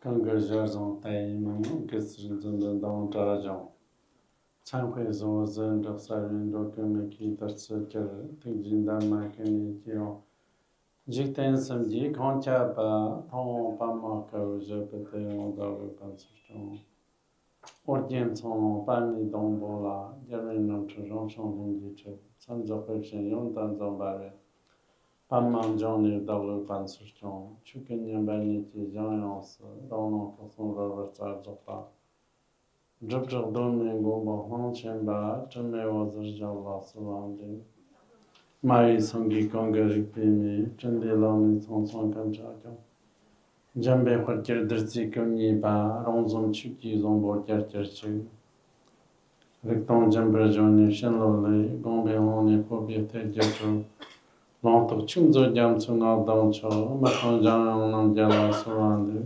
刚个学生带们给是真的当家长，参会所真的三人都跟没给的是个听见的嘛跟你讲，一天生意看家吧，同爸妈搞着不得用到了办事中。Orgyen从班里动波啦，一人能吃上上天地吃，参照会先用当做白人。繁忙中你到了办事中，去跟人班里去讲样事，让人可送到了在做法。这都能够把黄钱吧，真没我是叫老师忘的。买一送给刚个的妹妹，真的让你从上跟着讲。真被或者得自己你把让咱去给咱把点去。当真不叫你先落来，刚被我你不别太接触。long to chung zo jam chung na dang cho ma thong jang nang ja la so wan de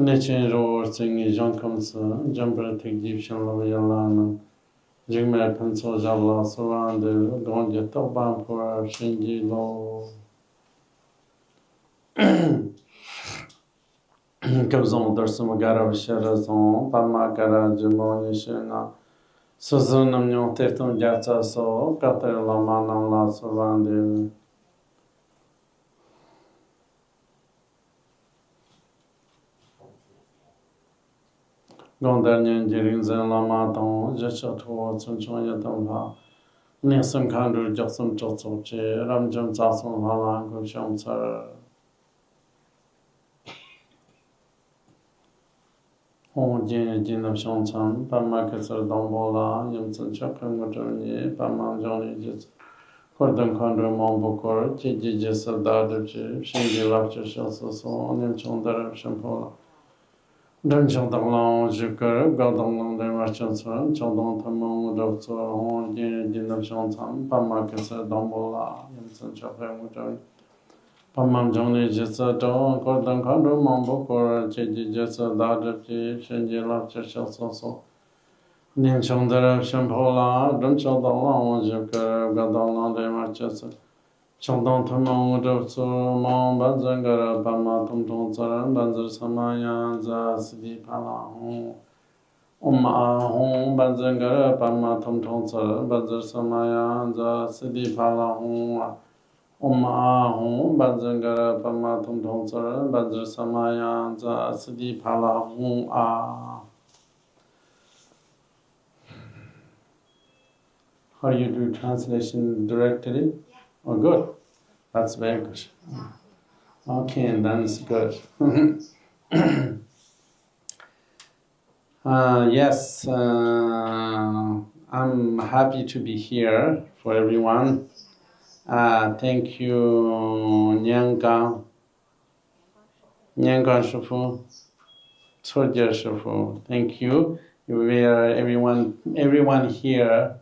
ne chen ro sing yi jang kam sa jam pra thik ji shan lo ya la na jing ma phan so ja la so wan de gong je to ban for shin ji lo kam zong dar sum ga ra sha ra zong pa ma ga ra ji mo ni shen na so nam nyong te tong ja cha so ka te la ma nang la so wan de gong da nian ji ring zen la ma tong je cha tu chen chong ye tong ha ni sem kan ru ja sum cho cho che ram jong cha song ha la go shang cha Orgyen jin of shang chan pa ma ke ser dong bo la yam chen cha kan mo zhong ni pa ma zhong ni ji for them kan ru mong bo ko ji ji ji sa da de ji shin ji la chi sha so so nim chong da shan po la dan chong dang la ji ke ga dang lang de ma chen san chong dong tham mong do so Orgyen jin of shang chan pa ma ke ser dong bo la yam chen cha kan mo zhong Pamam Joni Jisa Dong, Gordon Kondo Mambo Kora, Jiji Jisa Dadaji, Shenji Lapcha Shasoso, Nin Chongdara Shampola, Duncho Dala, Jika, Gadala de Marchesa, Chandon Tamang Dopso, Mam Bazangara, Pama Tumton Saran, Banzer Samaya, Za Sidi Pala Hong, Hong Bazangara, Pama Tumton Saran, Banzer Samaya, Za Sidi Pala Hong, hong banzangara pama tum thong sara banzar samaya za sidi phala hong a. How you do translation directly? Oh, good. That's very good. Okay, that's good. Yes, I'm happy to be here for everyone. Thank you, Nyanggang Shifu, Soja Shifu. Thank you. We are everyone here.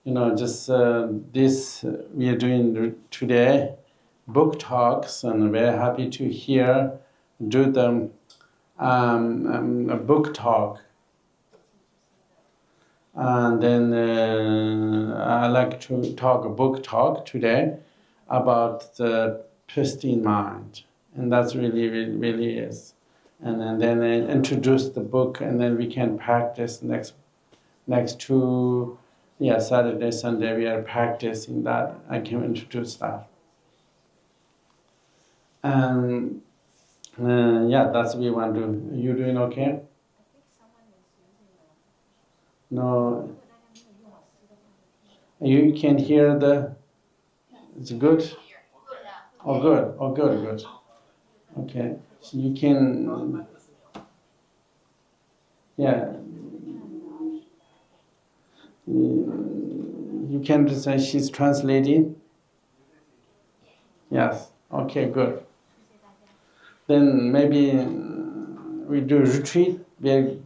You know, just this we are doing today, book talks, and we're happy to do the a book talk. And then I like to talk a book talk today about the pristine mind, and that's really is. And then introduce the book, and then we can practice next two, Saturday, Sunday we are practicing that. I can introduce that. And that's what we want to do. You doing okay? No, you can hear it's good? Oh, good. Oh, good. Okay, so you can, you can say she's translating? Yes, okay, good. Then maybe we do retreat, we're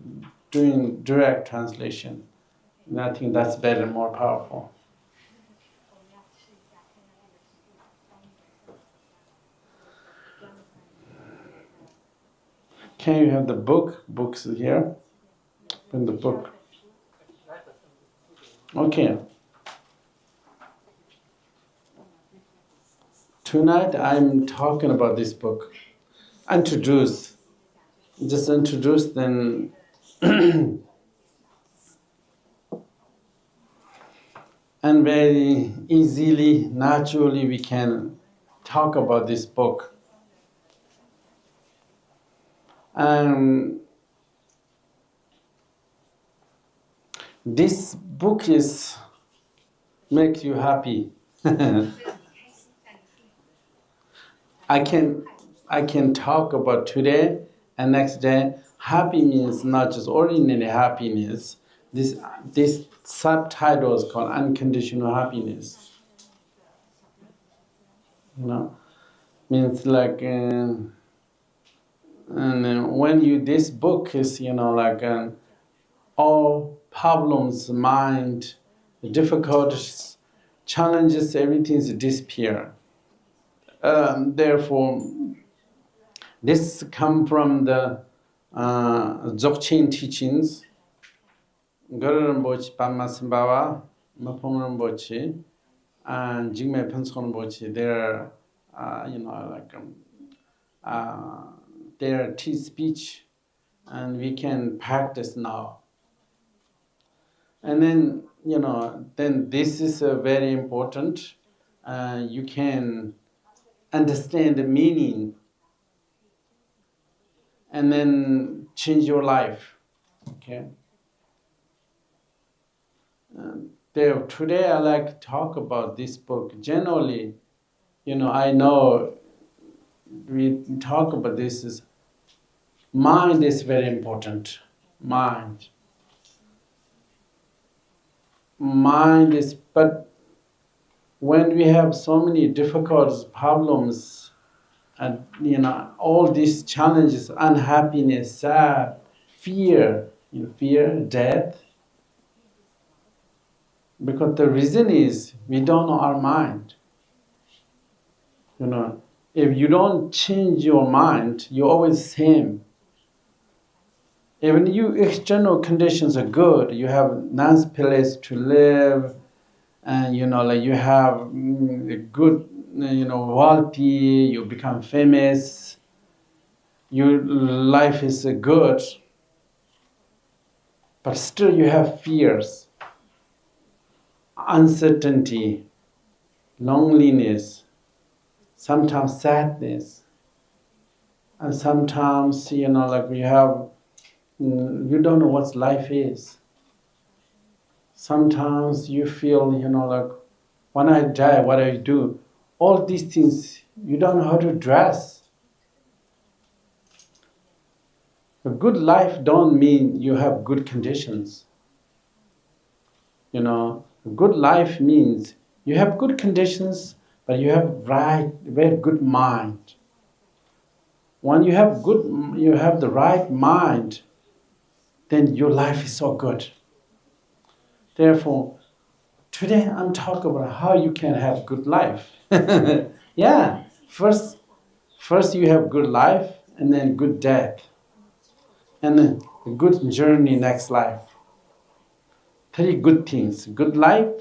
doing direct translation. And I think that's better, more powerful. Can you have the books here? Bring the book. Okay. Tonight I'm talking about this book. Introduce just introduce them. And very easily, naturally, we can talk about this book. This book is makes you happy. I can talk about today and next day. Happy means not just ordinary happiness. This subtitle is called Unconditional Happiness. Means like, and when this book is, all problems, mind, difficulties, challenges, everything disappear. Therefore, this come from the Dzogchen teachings. Guru Rinpoche, Pama Simbawa, Mapong Rinpoche, and Jigme Phuntsok Rinpoche, they're, their speech, and we can practice now. And then, then this is very important. You can understand the meaning and then change your life. Okay. Today I like to talk about this book. Generally, I know we talk about this is mind is very important. Mind is, but when we have so many difficulties, problems, and all these challenges, unhappiness, sad, fear, death, because the reason is we don't know our mind. If you don't change your mind, you're always the same. Even your external conditions are good, you have nice place to live, and you have a good, wealthy, you become famous, your life is good, but still you have fears, uncertainty, loneliness, sometimes sadness, and sometimes you have, you don't know what life is. Sometimes you feel, when I die, what I do, all these things, you don't know how to dress. A good life don't mean you have good conditions. A good life means you have good conditions, but you have very good mind. When you have the right mind, then your life is so good. Therefore, today I'm talking about how you can have good life. Yeah, first you have good life, and then good death, and then a good journey next life. 3 good things: good life,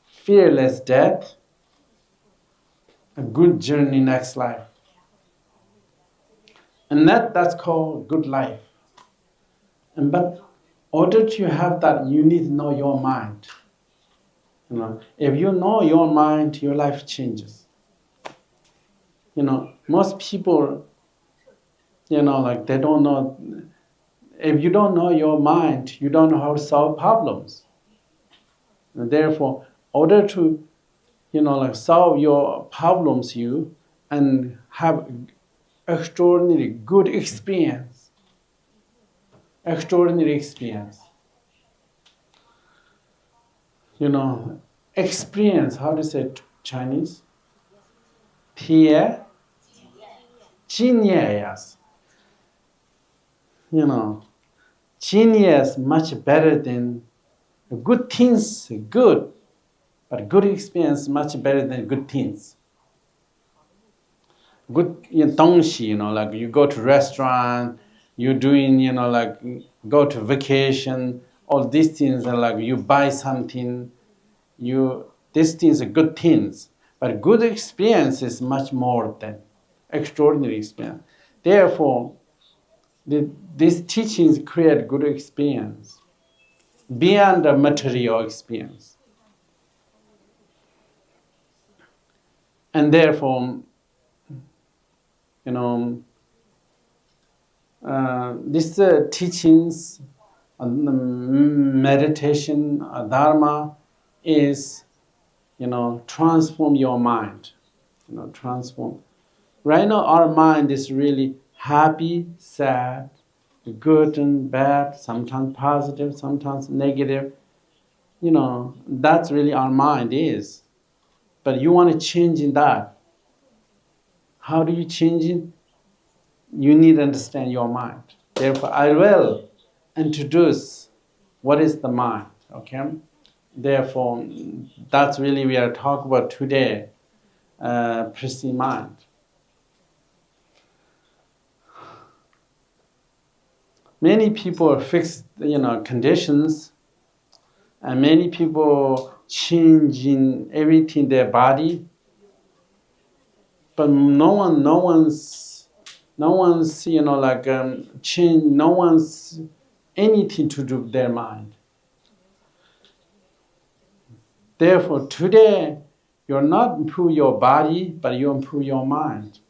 fearless death, a good journey next life. And that's called good life. But in order to have that, you need to know your mind. If you know your mind, your life changes. Most people, they don't know. If you don't know your mind, you don't know how to solve problems. And therefore, in order to, solve your problems, and have extraordinary good experience. Extraordinary experience. Experience, how to say it Chinese? 体验, 经验, yes. 经验 is much better than good things, good. But good experience is much better than good things. Good 东西, you go to restaurant, you're doing, go to vacation, all these things are you buy something, these things are good things. But good experience is much more than extraordinary experience. Therefore, these teachings create good experience beyond the material experience. And therefore, these teachings, meditation, dharma is, transform your mind. Transform. Right now, our mind is really happy, sad, good and bad, sometimes positive, sometimes negative. That's really our mind is. But you want to change in that. How do you change it? You need to understand your mind. Therefore, I will introduce what is the mind, okay? Therefore, that's really we are talking about today, pristine mind. Many people fix, conditions, and many people changing everything in their body, but no one's change. No one's anything to do with their mind. Therefore, today you're not improve your body, but you improve your mind.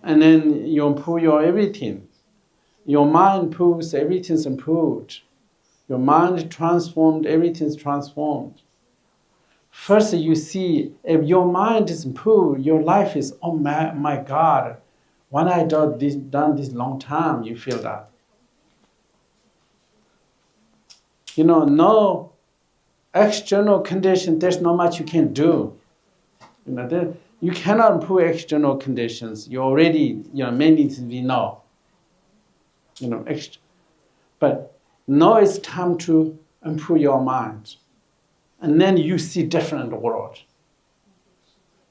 And then you improve your everything. Your mind improves, everything's improved. Your mind transformed, everything's transformed. First you see, if your mind is improved, your life is, oh my God, when I done this long time, you feel that. No external condition, there's not much you can do. You cannot improve external conditions. You already, many things we know. But now it's time to improve your mind. And then you see different world.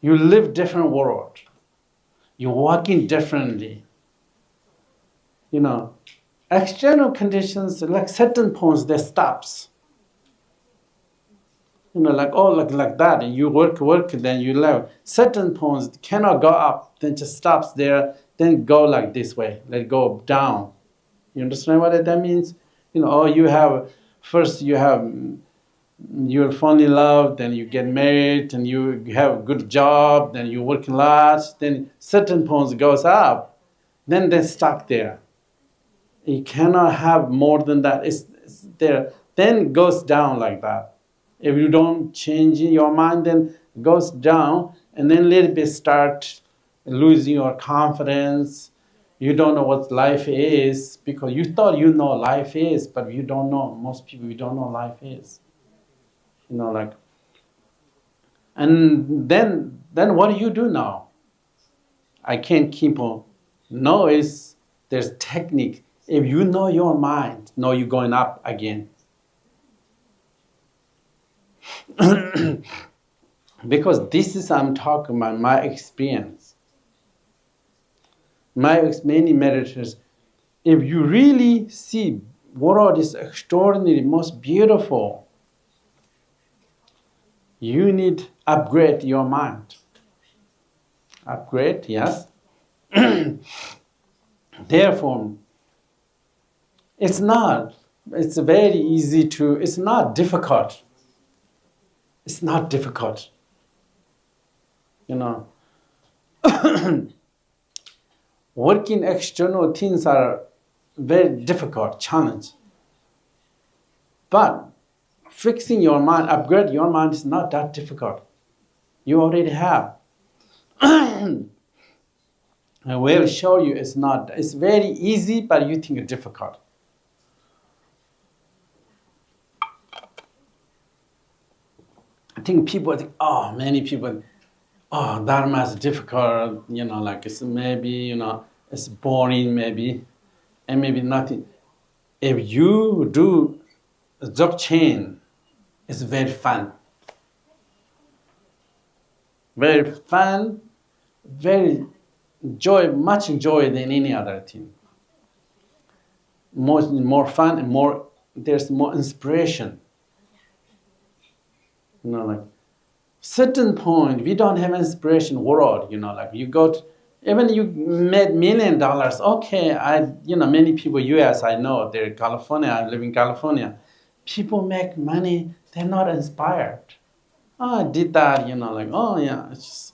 You live different world. You're walking differently. External conditions, like certain points, they stops. Like that. And you work, then you live. Certain points cannot go up, then just stops there, then go like this way, let go down. You understand what that means? You'll fall in love, then you get married, and you have a good job, then you work a lot, then certain points goes up, then they're stuck there. You cannot have more than that. It's there, then it goes down like that. If you don't change in your mind, then it goes down, and then a little bit start losing your confidence. You don't know what life is, because you thought you know life is, but you don't know. Most people, you don't know life is. And then what do you do now? I can't keep on. No, there's technique. If you know your mind, know you're going up again. Because this is, I'm talking about my experience. Many meditators, if you really see world is extraordinary, most beautiful, you need upgrade your mind. Upgrade, yes. Therefore, it's very easy to, it's not difficult. It's not difficult. Working external things are very difficult, challenge. But fixing your mind, upgrade your mind is not that difficult. You already have. I will show you it's very easy, but you think it's difficult. I think many people, Dharma is difficult, it's maybe, it's boring maybe, and maybe nothing. If you do Dzogchen, it's very fun. Very fun, very much joy than any other thing. More fun and there's more inspiration. Certain point, we don't have inspiration world, you go to, Even you made $1 million, okay, many people, US, I know, they're in California, I live in California. People make money, they're not inspired. Oh, I did that, it's just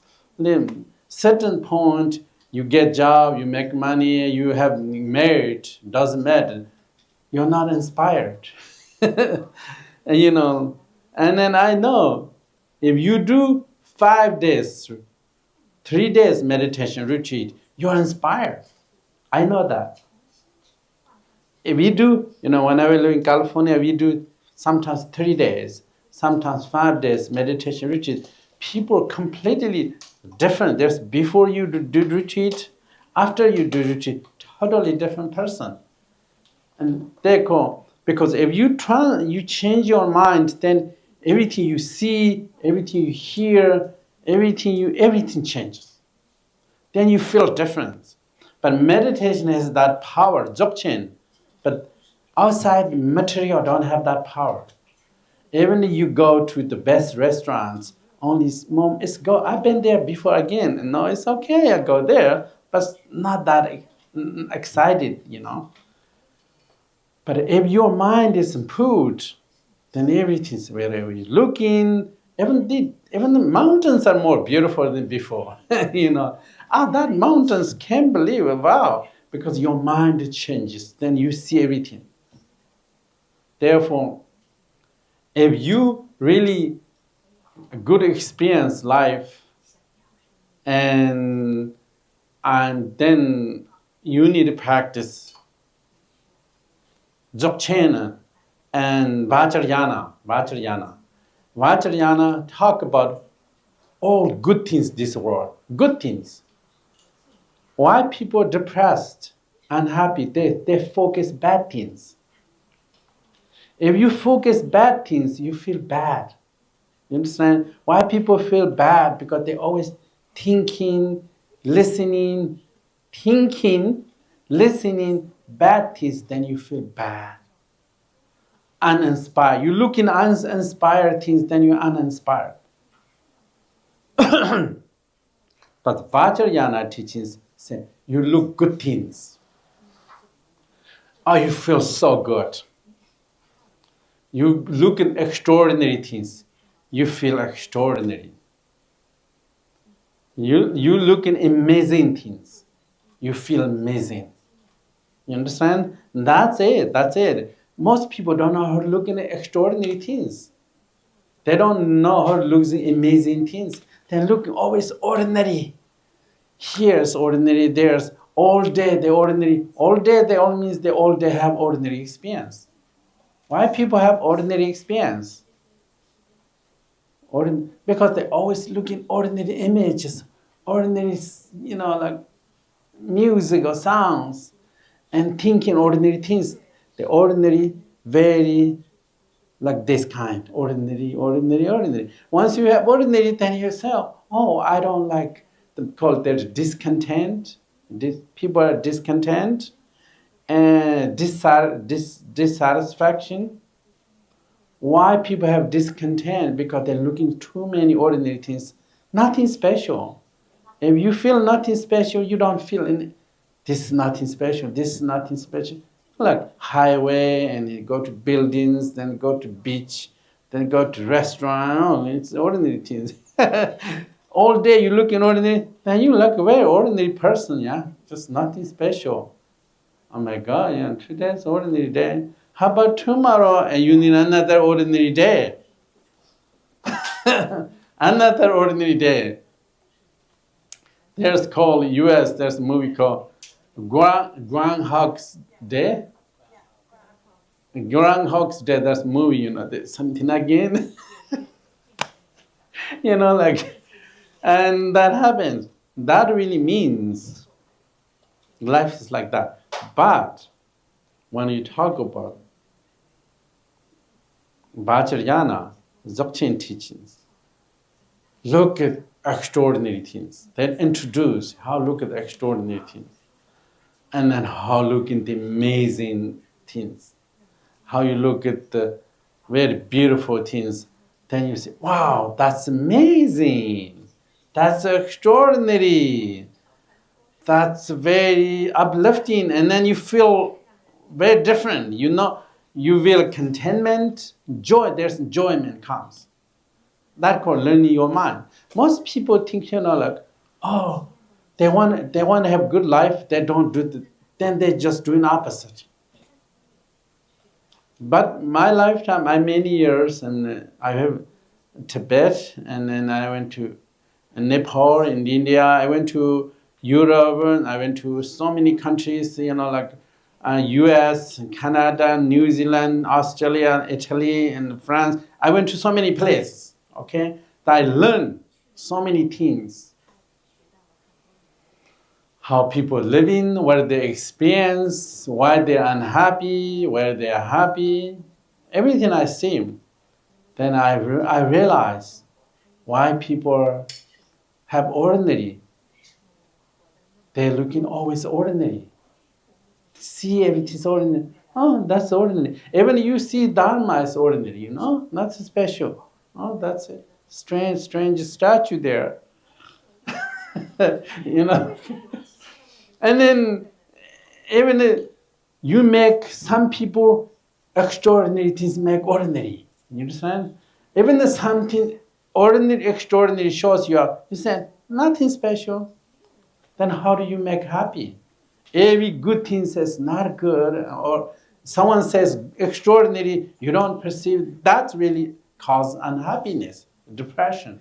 certain point, you get job, you make money, you have married, doesn't matter. You're not inspired. And then I know, if you do 5 days, 3 days meditation retreat, you're inspired. I know that. If we do, whenever we live in California, we do sometimes 3 days, sometimes 5 days meditation retreat. People are completely different. There's before you do retreat, after you do retreat, totally different person. And therefore, because if you change your mind, then everything you see, everything you hear, everything changes. Then you feel different. But meditation has that power, dzogchen. But outside material don't have that power. Even if you go to the best restaurants, only mom, I've been there before again. No, it's okay, I go there, but not that excited, But if your mind is improved, then everything's wherever you're looking, even the mountains are more beautiful than before, that mountains can't believe it, wow, because your mind changes, then you see everything. Therefore, if you really good experience life, and then you need to practice Dzogchen and Vajrayana. Vajrayana talk about all good things this world, good things. Why people are depressed, unhappy, they focus bad things. If you focus bad things, you feel bad. You understand? Why people feel bad? Because they're always thinking, listening, bad things, then you feel bad. Uninspired. You look in uninspired things, then you're uninspired. But Vajrayana teachings say, you look good things. Oh, you feel so good. You look at extraordinary things. You feel extraordinary. You look at amazing things. You feel amazing. You understand? That's it. Most people don't know how to look at extraordinary things. They don't know how to look at amazing things. They look always ordinary. Here's ordinary, there's all day the ordinary. All day they all means they all day have ordinary experience. Why people have ordinary experience? Because they always look in ordinary images, ordinary, like music or sounds, and thinking ordinary things. The ordinary, very like this kind, ordinary. Once you have ordinary, then you say, oh, I don't like, there's discontent. People are discontent and dissatisfaction. Why people have discontent? Because they're looking too many ordinary things. Nothing special. If you feel nothing special, you don't feel this is nothing special, this is nothing special. Like highway, and you go to buildings, then go to beach, then go to restaurant. Oh, it's ordinary things. All day you look in ordinary, then you look a very ordinary person, yeah? Just nothing special. Oh my God, today's ordinary day. How about tomorrow and you need another ordinary day? Another ordinary day. There's called US, there's a movie called Groundhog's Day. Groundhog's Day, that's a movie, there's something again. And that happens. That really means life is like that. But when you talk about Vajrayana, Dzogchen teachings, look at extraordinary things. They introduce how look at extraordinary things. And then how look at the amazing things. How you look at the very beautiful things. Then you say, wow, that's amazing. That's extraordinary. that's very uplifting, and then you feel very different. You feel contentment, joy. There's enjoyment comes. That's called learning your mind. Most people think, like, oh, they want to have good life. They don't do it. Then they're just doing opposite. But my lifetime, many years, and I have Tibet, and then I went to Nepal, in India. I went to Europe. I went to so many countries, like U.S., Canada, New Zealand, Australia, Italy, and France. I went to so many places. Okay, that I learned so many things. How people living, what they experience, why they're unhappy, where they are happy. Everything I see, then I realize why people have ordinary. They're looking always ordinary. See everything's ordinary. Oh, that's ordinary. Even you see Dharma is ordinary, that's special. Oh, that's a strange statue there. And then even you make some people extraordinary things make ordinary. You understand? Even something ordinary, extraordinary shows you say nothing special. Then how do you make happy? Every good thing says not good, or someone says extraordinary, you don't perceive, that really causes unhappiness, depression.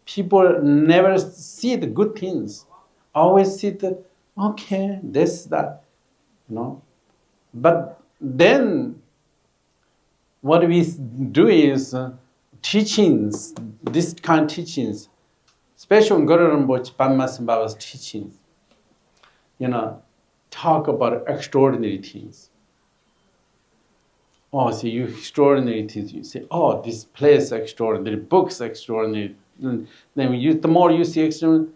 People never see the good things, always see the, okay, this, that, But then what we do is teachings, this kind of teachings, especially Guru Rinpoche, Padma Baba's teachings, talk about extraordinary things. Oh, see, you extraordinary things. You say, oh, this place extraordinary, books extraordinary. Then the more you see extraordinary,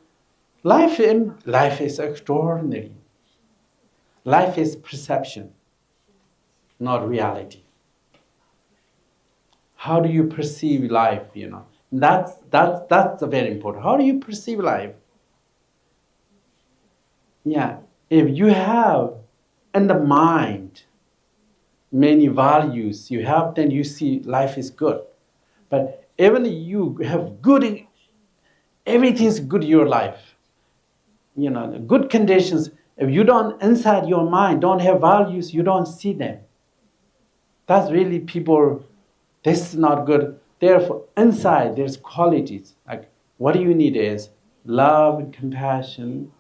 life is extraordinary. Life is perception, not reality. How do you perceive life? That's very important. How do you perceive life? Yeah, if you have in the mind many values you have, then you see life is good. But even you have good, everything's good in your life. Good conditions. If you don't, inside your mind, don't have values, you don't see them. That's really people, this is not good. Therefore, inside there's qualities. Like what you need is love and compassion,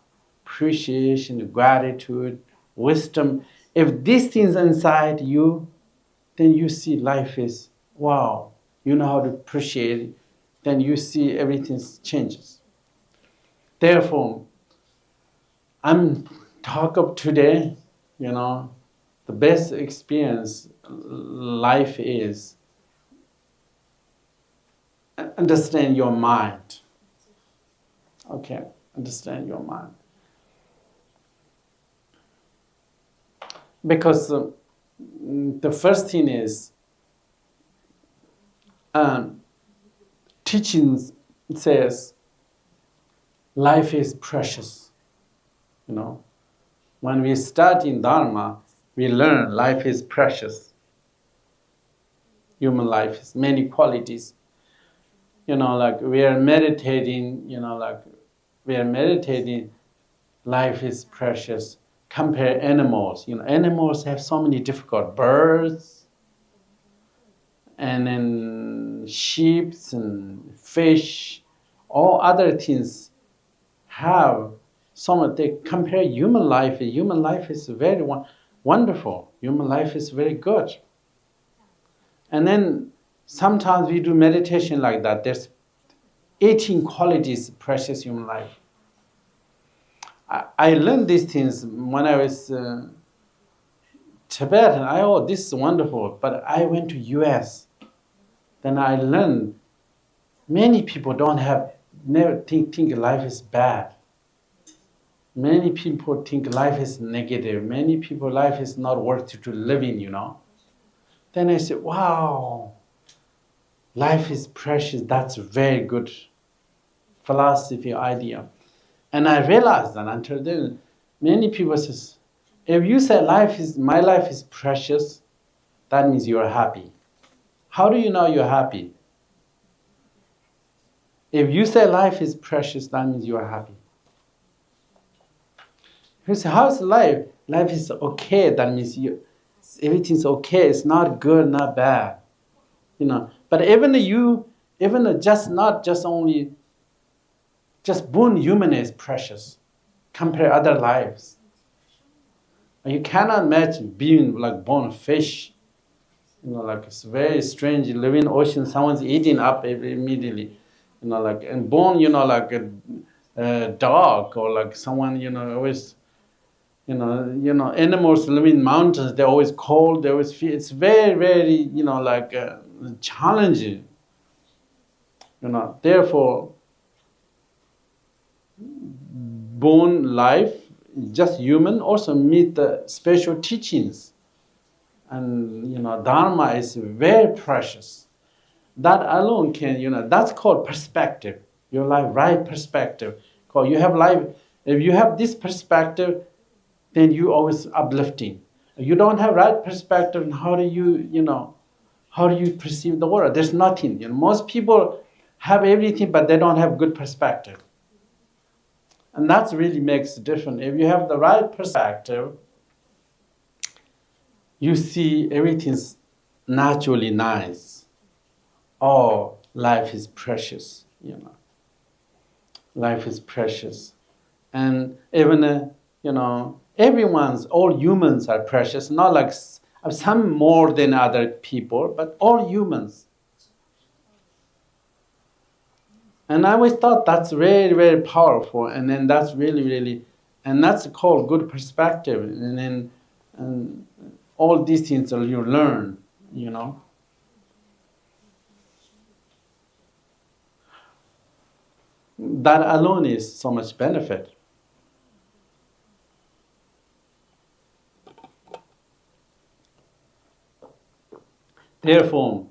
appreciation, gratitude, wisdom. If these things inside you, then you see life is, wow, you know how to appreciate it. Then you see everything changes. Therefore, I'm talk of today, the best experience life is understand your mind. Okay, understand your mind. Because the first thing is teaching says life is precious. When we start in Dharma, we learn life is precious. Human life has many qualities. Like we are meditating, life is precious. Compare animals. Animals have so many difficult birds, and then sheep and fish, all other things have so much. They compare human life. Human life is very wonderful. Human life is very good. And then sometimes we do meditation like that. There's 18 qualities of precious human life. I learned these things when I was Tibetan. This is wonderful. But I went to US. Then I learned many people never think life is bad. Many people think life is negative. Many people life is not worth to live in, Then I said, wow, life is precious. That's a very good philosophy idea. And I realized that until then, many people says, if you say my life is precious, that means you are happy. How do you know you're happy? If you say life is precious, that means you are happy. You say, how's life? Life is okay, that means everything's okay. It's not good, not bad. But just born human is precious compared to other lives. You cannot imagine being like born fish. Like it's very strange. You live in the ocean, someone's eating up immediately. And born, like a dog or like someone, always, animals live in mountains. They're always cold. They always feel. It's very, very, challenging. Therefore, born life, just human, also meet the special teachings. And, Dharma is very precious. That alone can, that's called perspective. Your life, right perspective. Because you have life, if you have this perspective, then you always uplifting. If you don't have right perspective, how do you perceive the world? There's nothing. Most people have everything, but they don't have good perspective. And that really makes a difference. If you have the right perspective, you see everything's naturally nice. Oh, life is precious, Life is precious. And even, all humans are precious, not like some more than other people, but all humans. And I always thought that's very, very powerful. And then that's really, really, and that's called good perspective. And then all these things you learn, That alone is so much benefit. Therefore,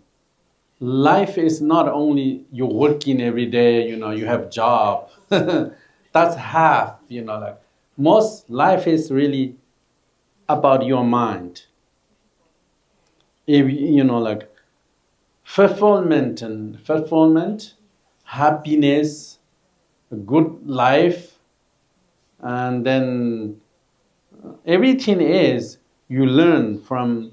life is not only you working every day, you have job. That's half, most life is really about your mind. If, fulfillment, happiness, a good life, and then everything is you learn from,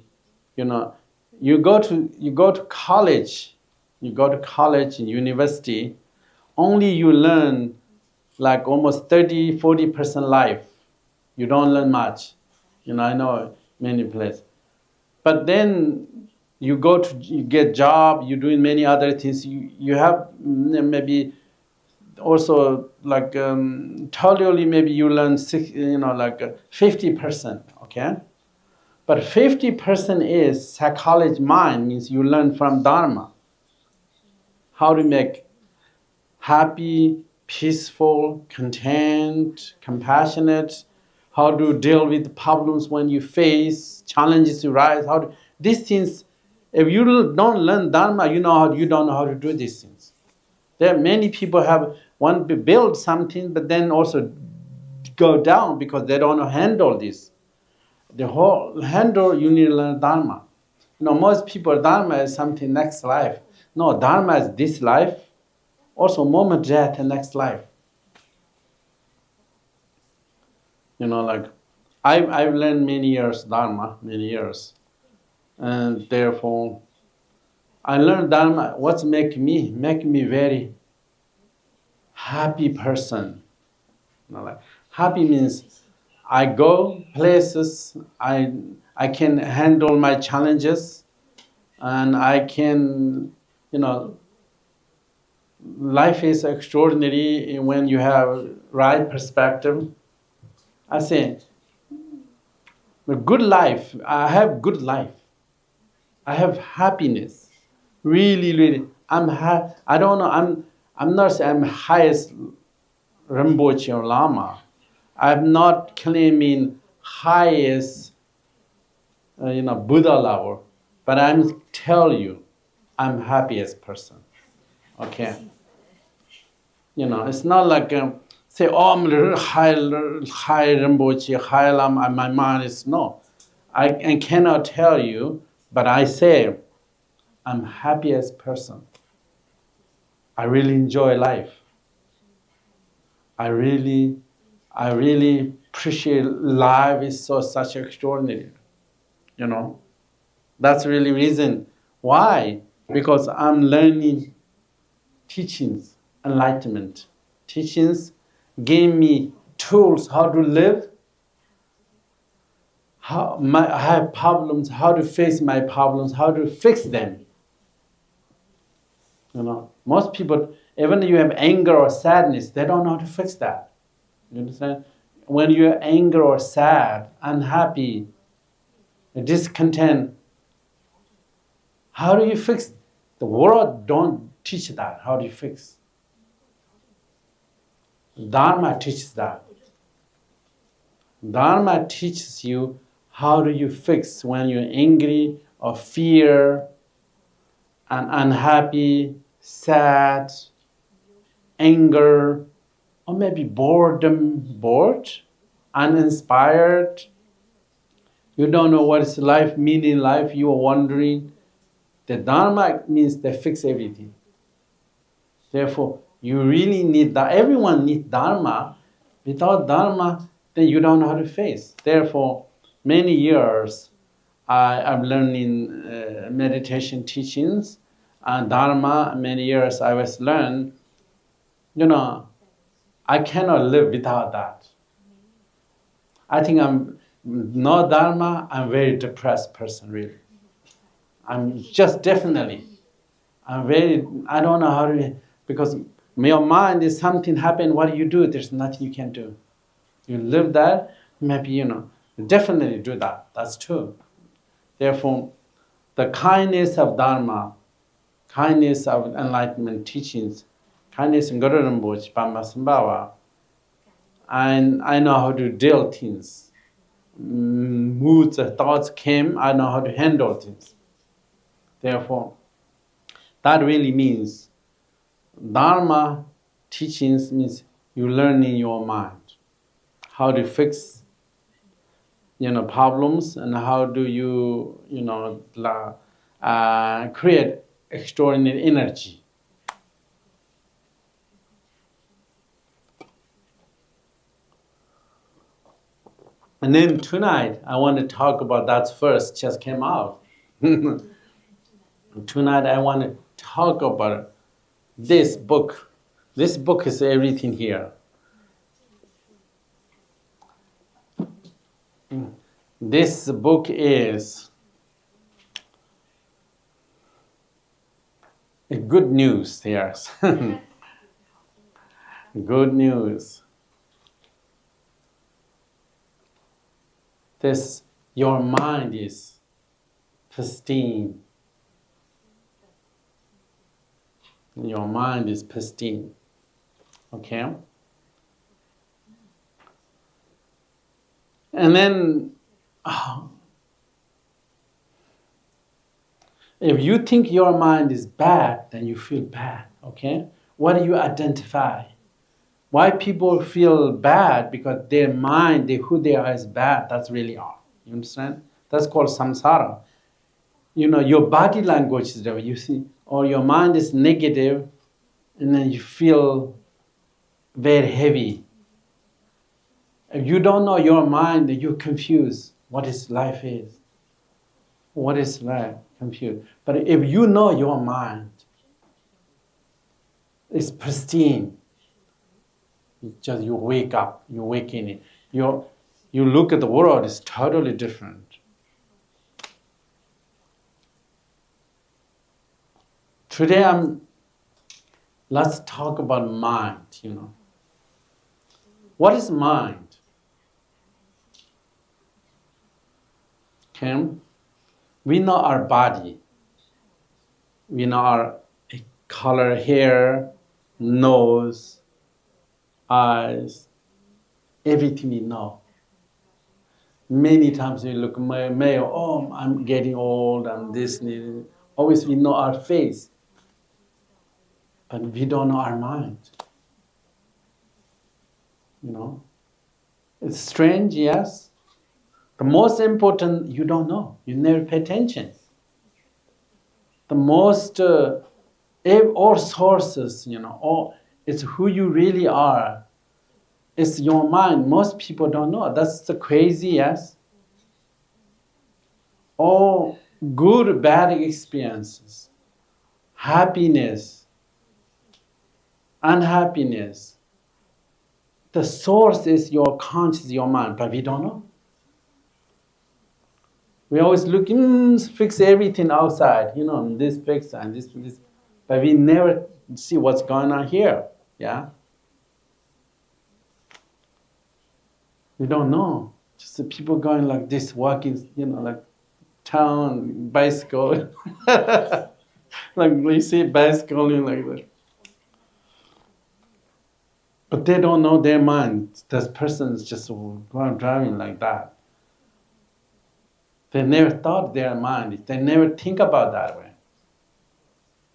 you go to college and university, only you learn like almost 30-40% life. You don't learn much. I know many places. But then you get job, you're doing many other things. You have maybe also like totally maybe you learn 50%, okay? But 50% is psychology mind, means you learn from Dharma. How to make happy, peaceful, content, compassionate, how to deal with problems when you face, challenges arise, these things, if you don't learn Dharma, you don't know how to do these things. There are many people want to build something, but then also go down because they don't handle this. The whole handle, you need to learn Dharma. Most people, Dharma is something next life. No, Dharma is this life, also moment death and next life. I've learned many years Dharma, and therefore I learned Dharma. What's make me very happy person. Happy means I go places, I can handle my challenges, and I can, life is extraordinary when you have right perspective. I say, a good life, I have good life. I have happiness. Really, really. I'm not saying I'm highest Rinpoche or Lama. I'm not claiming highest, Buddha level. But I'm telling you, I'm happiest person. Okay? It's not like say, oh, I'm high Rinpoche, high Lama, and my mind is no. I cannot tell you, but I say, I'm happiest person. I really enjoy life. I really appreciate life is such extraordinary. You know, that's really reason. Why? Because I'm learning teachings, enlightenment. Teachings gave me tools how to live. I have problems, how to face my problems, how to fix them. You know, most people, even if you have anger or sadness, they don't know how to fix that. You understand? When you're angry or sad, unhappy, discontent, how do you fix? The world don't teach that. How do you fix? Dharma teaches that. Dharma teaches you how do you fix when you're angry or fear and unhappy, sad, anger, or maybe bored, uninspired. You don't know what is life, meaning life, you are wondering. The Dharma means they fix everything. Therefore, you really need that. Everyone needs Dharma. Without Dharma, then you don't know how to face. Therefore, many years I'm learning meditation teachings and Dharma. Many years I was learned. You know, I cannot live without that. I think I'm no Dharma. I'm very depressed person, really. I'm just definitely. I don't know how to, because your mind is something happened, what do you do? There's nothing you can do. You live there, maybe, you know, definitely do that. That's true. Therefore, the kindness of Dharma, kindness of enlightenment teachings, kindness in Guru Rinpoche, Pambasambhava, and I know how to deal things. Moods, thoughts came, I know how to handle things. Therefore, that really means Dharma teachings means you learn in your mind how to fix, problems, and how do you, create extraordinary energy. And then tonight, I want to talk about that first, just came out. Tonight, I want to talk about this book. This book is everything here. This book is good news, yes. Good news. Your mind is pristine. Your mind is pristine. Okay? And then, if you think your mind is bad, then you feel bad. Okay? What do you identify? Why people feel bad? Because their mind, who they are is bad. That's really all. You understand? That's called samsara. Your body language is there. You see, or your mind is negative, and then you feel very heavy. If you don't know your mind, you're confused. What is life is? What is life? Confused. But if you know your mind, it's pristine. You wake up, you wake in it. You look at the world, it's totally different. Today let's talk about mind, What is mind? Okay? We know our body. We know our color, hair, nose, eyes, everything we know. Many times we look male, oh, I'm getting old, I'm this. Always we know our face, but we don't know our mind. It's strange, yes. The most important, you don't know. You never pay attention. The most, all sources, it's who you really are. It's your mind. Most people don't know. That's the crazy, yes. All good, bad experiences, happiness, unhappiness. The source is your conscious, your mind, but we don't know. We always look, fix everything outside, this fix and this, but we never see what's going on here, yeah? We don't know. Just the people going like this, walking, like town, bicycle. Like we see bicycling like that. But they don't know their mind. This person is just going driving like that. They never thought their mind. They never think about that way.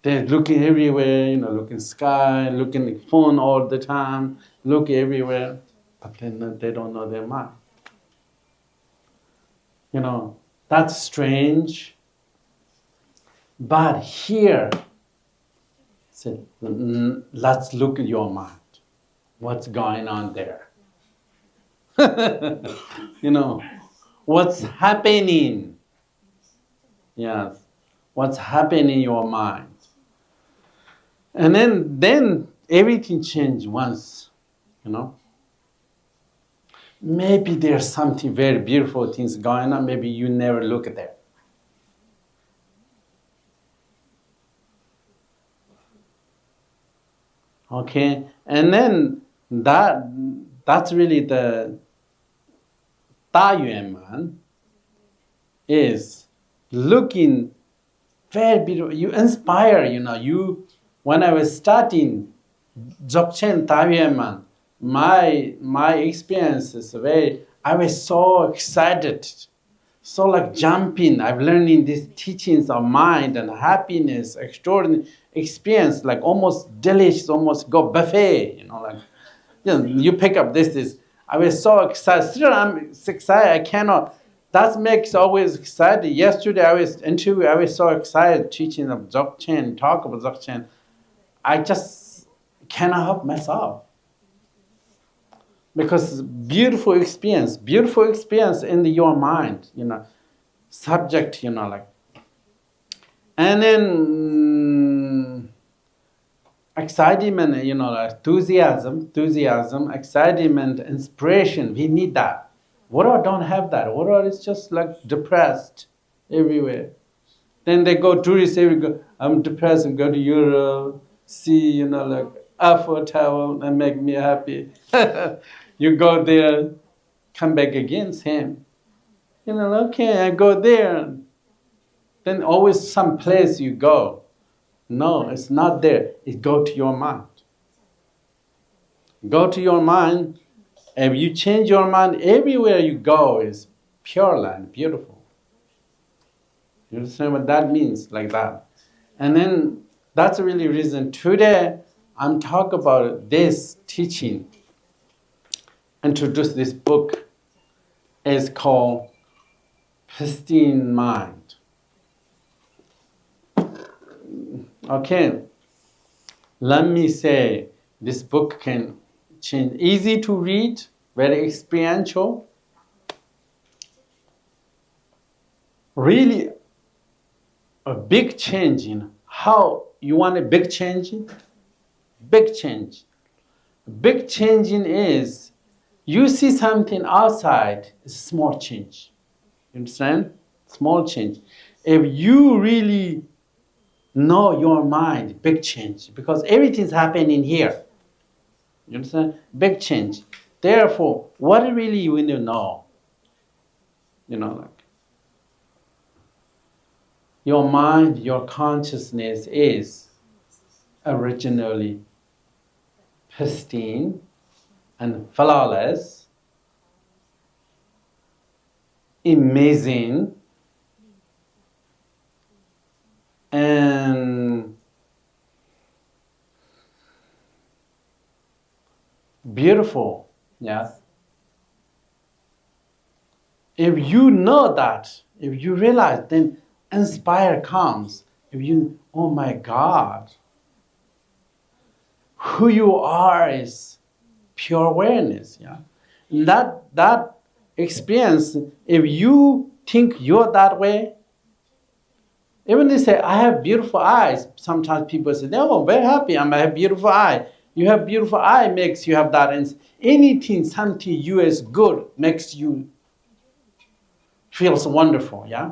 They're looking everywhere, looking sky, looking at phone all the time, look everywhere. But then they don't know their mind. That's strange. But here, let's look at your mind. What's going on there? What's happening? Yes, what's happening in your mind? And then everything changed once, Maybe there's something very beautiful things going on. Maybe you never look at that. Okay, and then that's really the Dayan is looking very beautiful. You inspire, you. When I was starting Dzogchen Dayan, my experience is I was so excited, so like jumping. I'm learning these teachings of mind and happiness, extraordinary experience, like almost delicious, almost go buffet, you pick up this. I was so excited. Still, I'm excited. I cannot. That makes always excited. Yesterday, I was so excited teaching of Dzogchen, talk about Dzogchen. I just cannot help myself. Because beautiful experience in your mind, subject, And then excitement, enthusiasm, excitement, inspiration, we need that. What don't have that? What is just like depressed everywhere. Then they go tourists everywhere. I'm depressed and go to Europe, see, like Eiffel Tower and make me happy. You go there, come back again, same. Okay, I go there. Then always some place you go. No, it's not there. It go to your mind. Go to your mind. If you change your mind, everywhere you go is pure land, beautiful. You understand what that means? Like that. And then that's really reason today I'm talking about this teaching. Introduce this book. It's called Pristine Mind. Okay, let me say this book can change. Easy to read, very experiential. Really a big change in how you want a big change? Big change. Big changing is you see something outside, it's a small change. You understand? Small change. If you really know your mind, big change, because everything's happening here. You understand? Big change. Therefore, what really you need to know? Your mind, your consciousness is originally pristine and flawless, amazing, and beautiful, Yes. If you know that, if you realize, then inspire comes. If you, oh my God, who you are is pure awareness. Yeah, that experience. If you think you're that way, even they say I have beautiful eyes. Sometimes people say, "Oh, I'm very happy. I have beautiful eye." You have beautiful eye makes you have that. And anything, something you is good makes you feels wonderful. Yeah.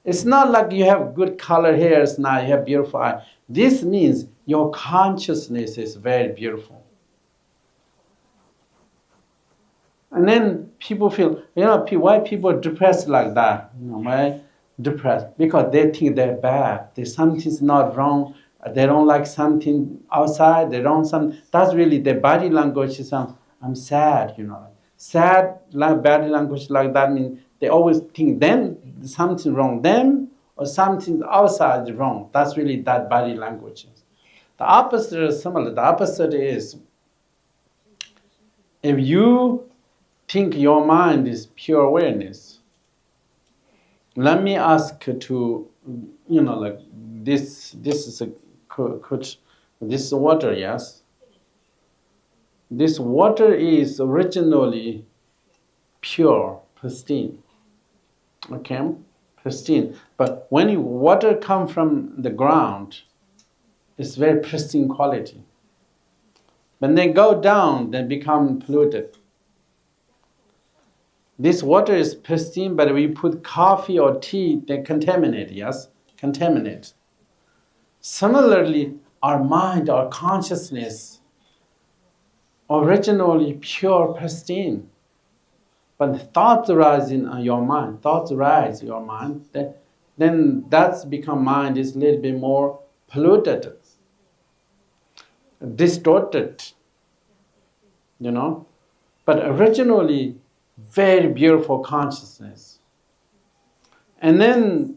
It's not like you have good color hairs now, you have beautiful eyes. This means your consciousness is very beautiful. And then people feel, why people are depressed like that? Why depressed? Because they think they're bad. There's something's not wrong. They don't like something outside. They don't that's really their body language is I'm sad, Sad body language like that means they always think them something wrong them or something outside is wrong. That's really that body language. The opposite is similar. The opposite is if you think your mind is pure awareness, let me ask to, like this is this is water, yes? This water is originally pure, pristine. Okay, pristine. But when water comes from the ground, it's very pristine quality. When they go down, they become polluted. This water is pristine, but we put coffee or tea, they contaminate, yes? Contaminate. Similarly, our mind, our consciousness, originally pure, pristine. But thoughts arise in your mind, then that's become mind is a little bit more polluted, distorted, But originally, very beautiful consciousness. And then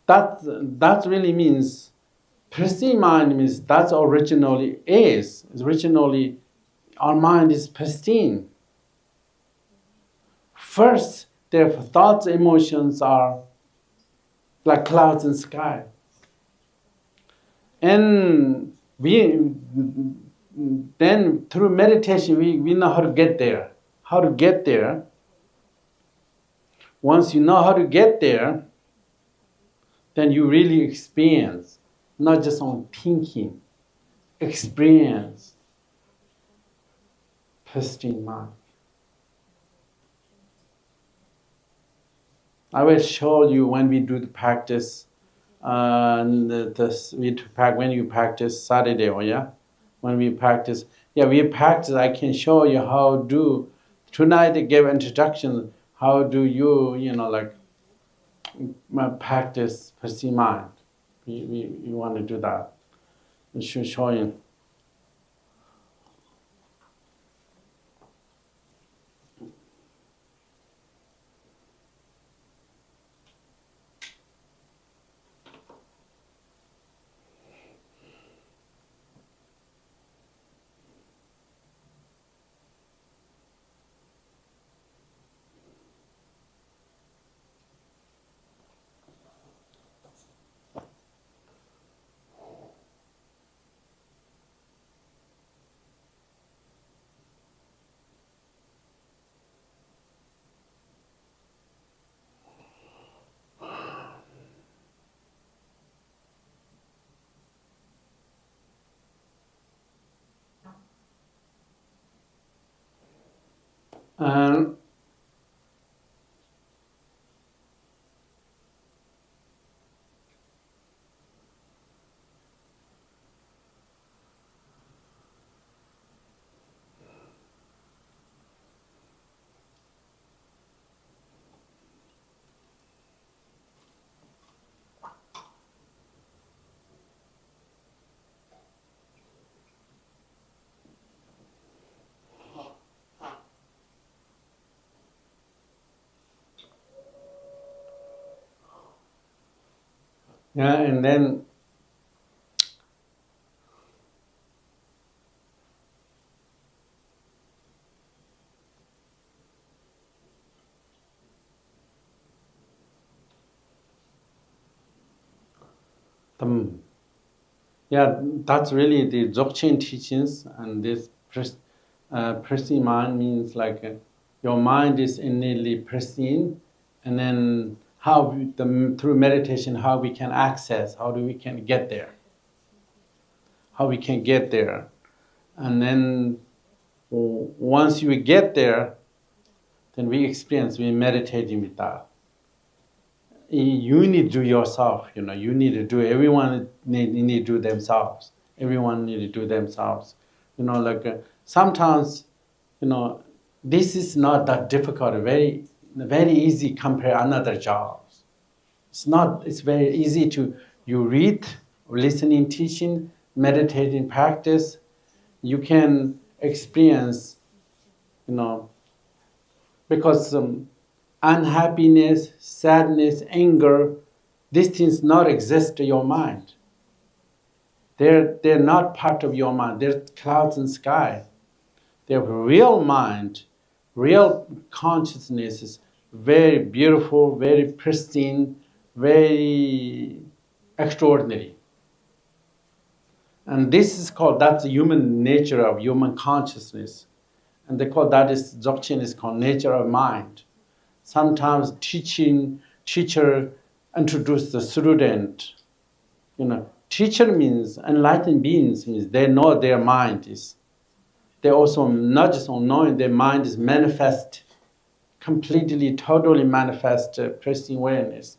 that really means pristine mind means that's originally is. Originally, our mind is pristine. First, their thoughts, emotions are like clouds in sky. And then through meditation, we know how to get there. How to get there. Once you know how to get there, then you really experience, not just on thinking, experience pristine mind. I will show you when we do the practice, when you practice Saturday, when we practice, I can show you how do, tonight I gave introduction, how do you, practice pristine mind. We want to do that. We should show you. And then Yeah, that's really the Dzogchen teachings, and this pristine mind means like your mind is innately pristine, and then through meditation, how we can access, we can get there. How we can get there. And then once you get there, then we meditating with that. You need to do yourself, you need to do, everyone need to do themselves. Everyone need to do themselves. Sometimes, this is not that difficult, very easy compared to another jobs. It's very easy you read, listening, teaching, meditating, practice. You can experience, because unhappiness, sadness, anger, these things not exist in your mind. They're not part of your mind. They're clouds and sky. Their real mind, real consciousness is very beautiful, very pristine, very extraordinary. And this is called, that's the human nature of human consciousness. And they call that is, Dzogchen is called nature of mind. Sometimes teacher introduce the student. Teacher means enlightened beings, means they know their mind is. They also not just knowing their mind is manifest, completely, totally manifest pristine awareness.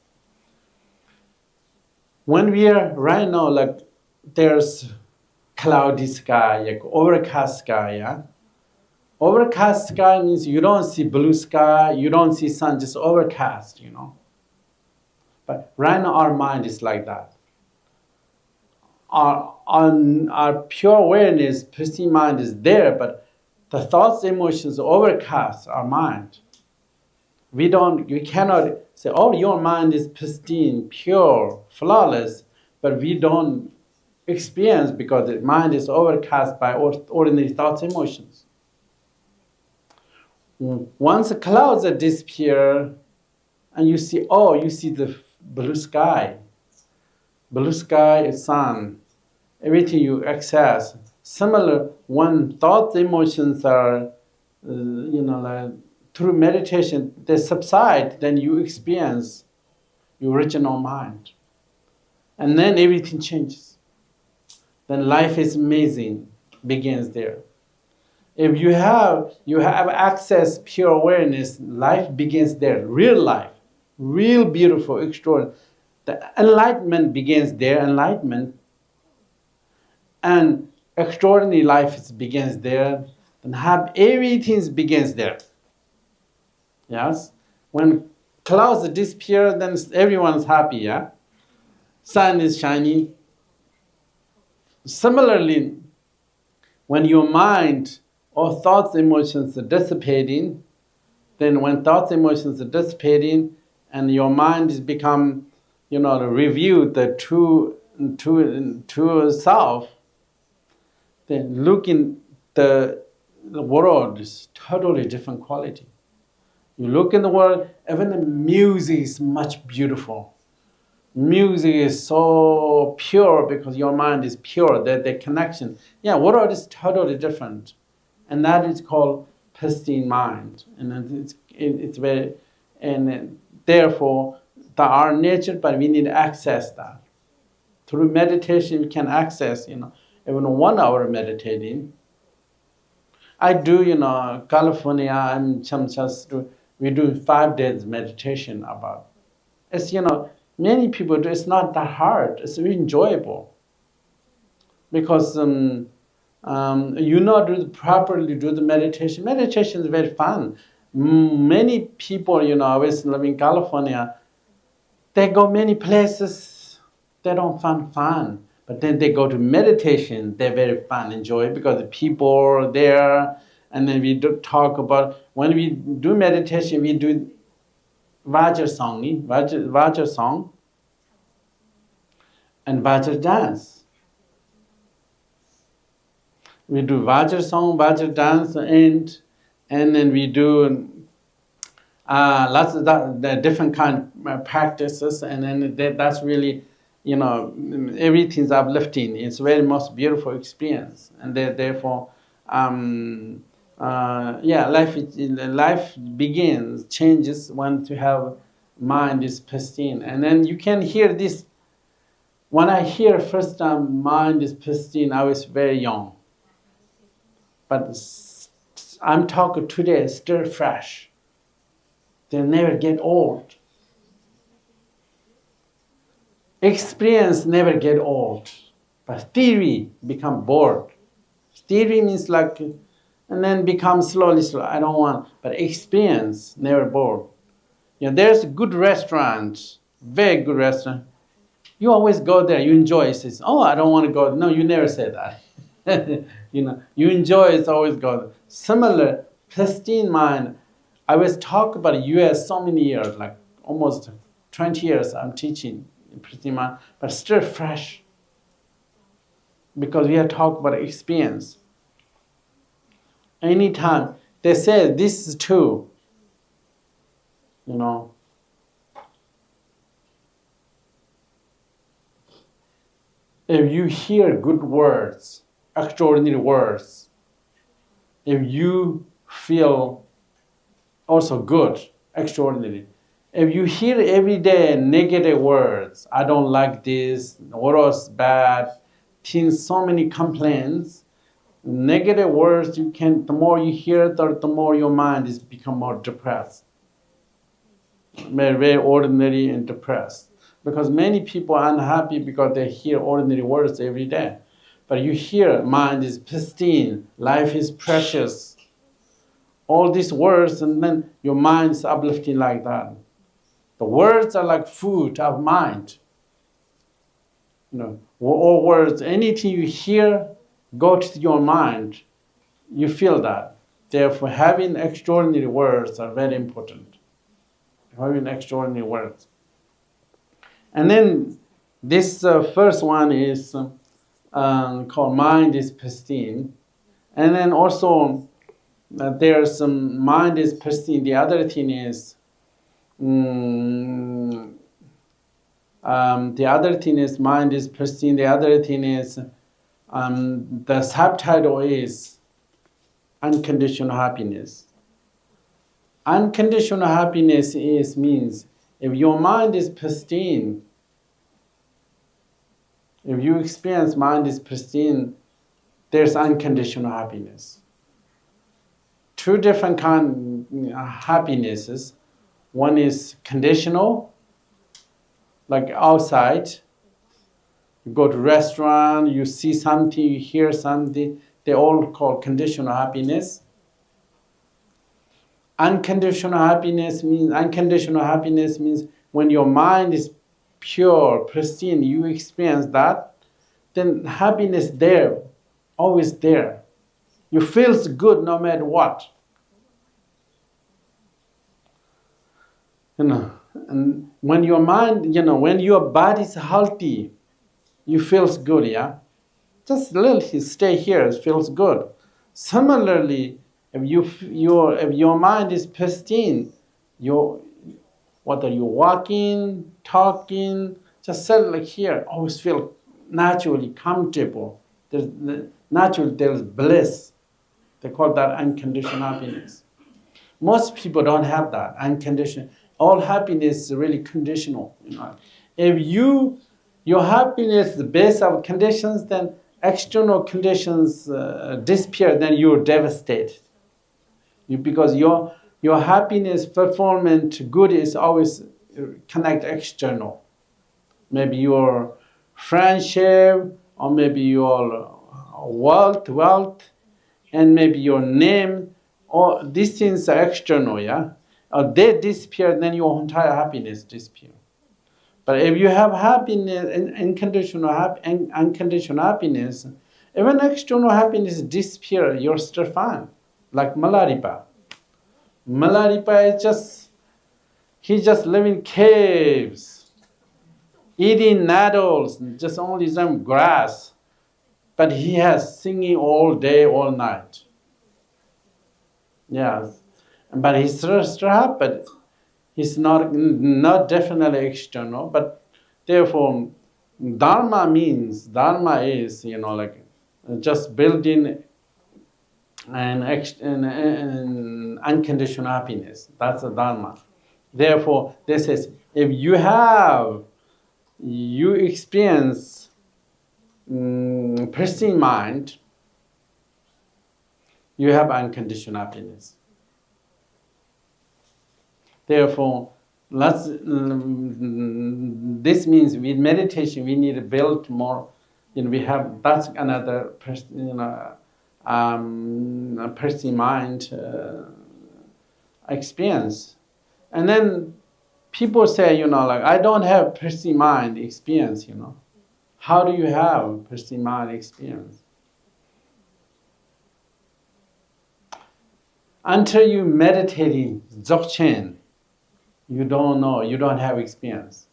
When we are right now, like there's cloudy sky, like overcast sky, yeah? Overcast sky means you don't see blue sky, you don't see sun, just overcast, But right now our mind is like that. Our pure awareness, pristine mind is there, but the thoughts, emotions overcast our mind. We cannot say, oh, your mind is pristine, pure, flawless, but we don't experience because the mind is overcast by ordinary thoughts, emotions. Once the clouds disappear, and you see the blue sky. Blue sky is sun. Everything you access. Similar, when thoughts, emotions are, through meditation, they subside, then you experience your original mind. And then everything changes. Then life is amazing, begins there. If you have access, pure awareness, life begins there, real life, real beautiful, extraordinary. The enlightenment begins there, enlightenment. And extraordinary life begins there. And everything begins there. Yes? When clouds disappear, then everyone's happy, yeah? Sun is shining. Similarly, when your mind or thoughts, emotions are dissipating, then when thoughts, emotions are dissipating, and your mind has become, review the true self, then looking the world is totally different quality. You look in the world, even the music is much beautiful. Music is so pure because your mind is pure, the connection. Yeah, world is totally different. And that is called pristine mind. And it's very, and therefore, our nature, but we need to access that. Through meditation, we can access, even 1 hour meditating. I do, California, we do 5 days meditation about. It's, many people do, it's not that hard, it's really enjoyable. Because properly do the meditation. Meditation is very fun. Many people, always live in California, they go many places, they don't find fun. But then they go to meditation, they're very fun, enjoy, because the people are there, and then we do talk about, when we do meditation, we do Vajra song, and Vajra dance. We do Vajra song, Vajra dance, and then we do lots of the different kind of practices, and then that's really, everything's uplifting. It's very most beautiful experience, and therefore, life begins, changes when to have mind is pristine. And then you can hear this. When I hear first time mind is pristine, I was very young. But I'm talking today, still fresh. They'll never get old. Experience never get old. But theory become bored. Theory means like, and then become slowly. I don't want, but experience never bored. There's a good restaurant, very good restaurant. You always go there, you enjoy it. Says, oh, I don't want to go. No, you never say that. You enjoy it, always go. Similar, pristine mind. I was talking about US so many years, like almost 20 years I'm teaching pristine mind, but still fresh. Because we are talking about experience. Anytime they say this is true, if you hear good words, extraordinary words, if you feel also good, extraordinary, if you hear every day negative words, I don't like this, what was bad, things, so many complaints, negative words, the more you hear it, the more your mind is become more depressed. Very, very ordinary and depressed. Because many people are unhappy because they hear ordinary words every day. But you hear, mind is pristine, life is precious. All these words, and then your mind is uplifting like that. The words are like food of mind. All words, anything you hear, go to your mind, you feel that. Therefore, having extraordinary words are very important. Having extraordinary words. And then this first one is called mind is pristine. And then also there's some mind is pristine. The other thing is mind is pristine. The other thing is the subtitle is unconditional happiness. Unconditional happiness means if your mind is pristine, if you experience mind is pristine, there's unconditional happiness. Two different kind of happinesses. One is conditional, like outside. You go to a restaurant, you see something, you hear something. They all call conditional happiness. Unconditional happiness means when your mind is pure, pristine, you experience that, then happiness there, always there. You feel good no matter what. And when your mind, when your body is healthy, you feel good, yeah? Just a little stay here, it feels good. Similarly, if your mind is pristine, whether you're walking, talking, just settle like here, always feel naturally comfortable. There's bliss. They call that unconditional happiness. Most people don't have that unconditional. All happiness is really conditional. If your happiness is based on conditions, then external conditions disappear, then you're devastated. Because your happiness, performance, good is always connect external. Maybe your friendship, or maybe your wealth, and maybe your name, or these things are external, yeah? Or they disappear, then your entire happiness disappears. But if you have happiness, unconditional happiness, even external happiness disappears, you're still fine. Like Malaripa. Malaripa is he just live in caves, eating nettles, just only some grass. But he has singing all day, all night. Yes. But he's still happy, but he's not definitely external, but therefore Dharma is, just building an unconditional happiness. That's the Dharma. Therefore, this is, if you experience pristine mind, you have unconditional happiness. Therefore, this means with meditation we need to build more. That's another pristine mind experience. And then people say, I don't have pristine mind experience. How do you have pristine mind experience? Until you meditate in Dzogchen, you don't know, you don't have experience.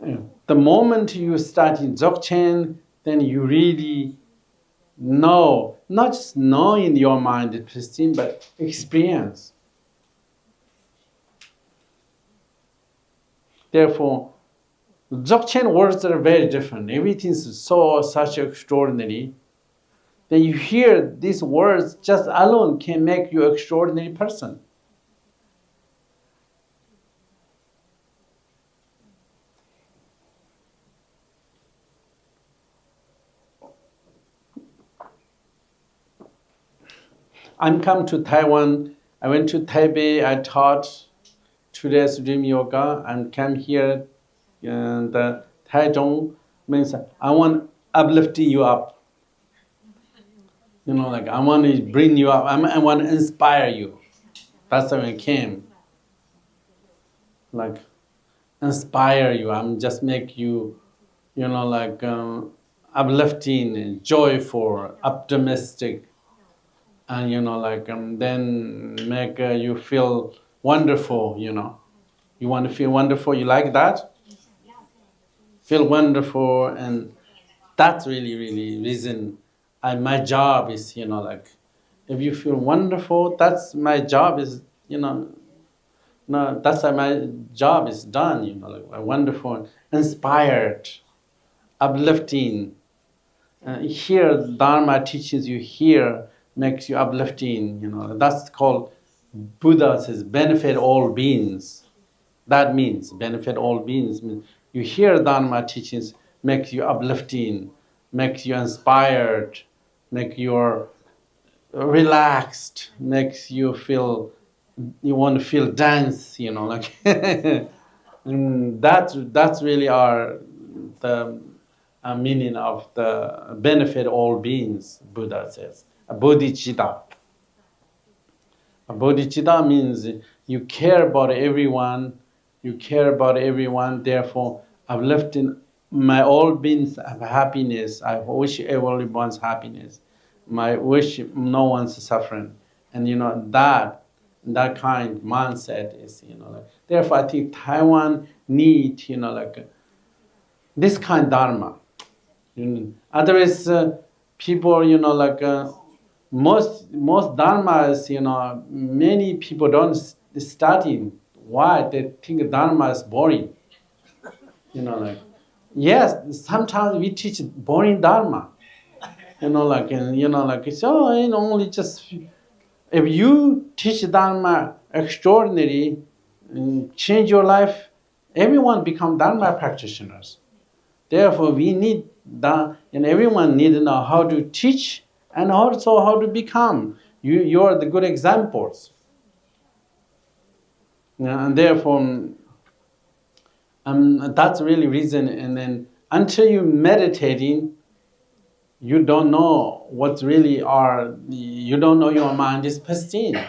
The moment you start in Dzogchen, then you really know, not just know in your mind it's pristine, but experience. Therefore, Dzogchen words are very different. Everything is such extraordinary. Then you hear these words just alone can make you an extraordinary person. I'm come to Taiwan. I went to Taipei. I taught 2 days dream yoga and came here. The Taichung means I want uplifting you up. I want to bring you up. I want to inspire you. That's why I came. Inspire you. I'm just make you, uplifting, joyful, optimistic. And then make you feel wonderful, You want to feel wonderful, you like that? Feel wonderful, and that's really reason. My job is, if you feel wonderful, that's my job is, that's how my job is done, wonderful, inspired, uplifting. Here, Dharma teaches you here, makes you uplifting, that's called, Buddha says, benefit all beings. That means, benefit all beings. You hear Dharma teachings, makes you uplifting, makes you inspired, makes you relaxed, makes you feel, you want to feel dance, that's really the meaning of the benefit all beings, Buddha says. A bodhicitta. A bodhicitta means you care about everyone, therefore uplifting my all beings have happiness. I wish everyone's happiness. I wish no one's suffering. And that kind of mindset is, therefore I think Taiwan needs, this kind of Dharma. Otherwise, people, most dharmas, many people don't study. Why? They think dharma is boring. Yes, sometimes we teach boring dharma. It's only just, if you teach dharma extraordinary, change your life, everyone become dharma practitioners. Therefore, we need that, and everyone need to know how to teach and also how to become. You are the good examples. And therefore, that's really reason. And then until you meditating, you don't know what really are. You don't know your mind is pristine,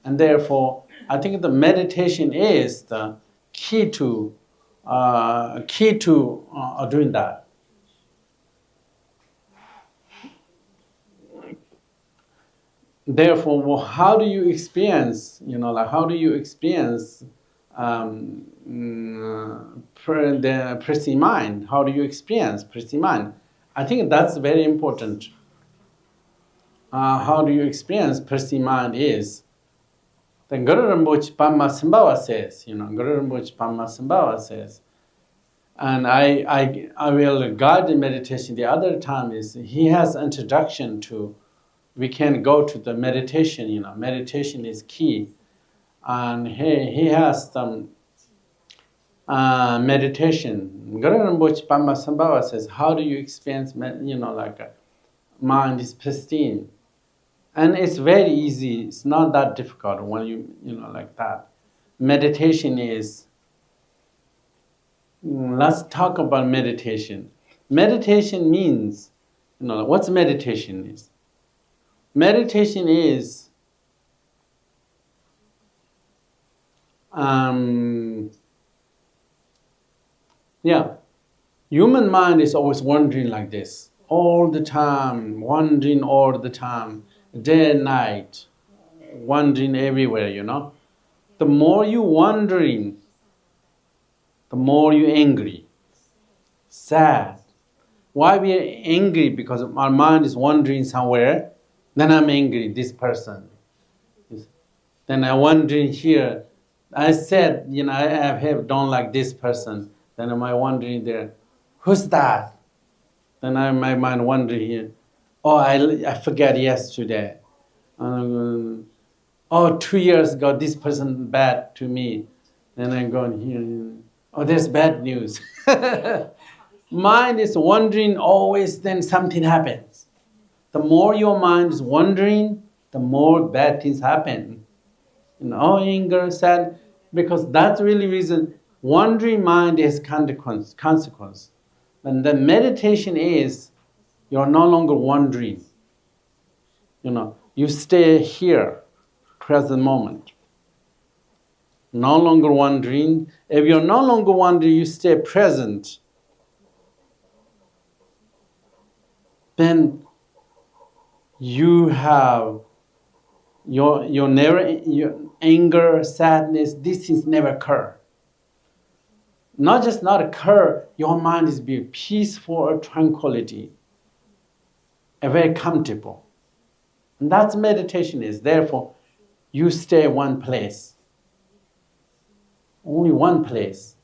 and therefore, I think the meditation is the key to doing that. Therefore, how do you experience, how do you experience the pristine mind? How do you experience pristine mind? I think that's very important. How do you experience pristine mind is, the Guru Rinpoche Pama Sambhava says, Guru Rinpoche Pama Sambhava says, And I will guide the meditation. The other time is he has introduction to, we can go to the meditation, meditation is key. And he has some meditation. Guru Rinpoche Padmasambhava says, how do you experience, mind is pristine? And it's very easy, it's not that difficult when you like that. Meditation is, let's talk about meditation. Meditation means, what's meditation is? Meditation is human mind is always wandering like this, all the time, wandering all the time, day and night, wandering everywhere, The more you wandering, the more you angry, sad. Why we are angry? Because our mind is wandering somewhere, then I'm angry, this person. Then I'm wandering here, I said, I have done like this person, then am I wandering there, who's that? Then my mind wandering here, oh, I forget yesterday. 2 years ago, this person bad to me. Then I go here, oh, there's bad news. Mind is wandering always, then something happens. The more your mind is wandering, the more bad things happen. Anger, sad, because that's really reason, wandering mind has consequence. And the meditation is, you're no longer wandering. You stay here, present moment. No longer wandering. If you're no longer wandering, you stay present. Then you have your anger, sadness, these things never occur. Not just not occur, your mind is be peaceful or tranquility, very comfortable. And that's meditation is. Therefore, you stay one place. Only one place.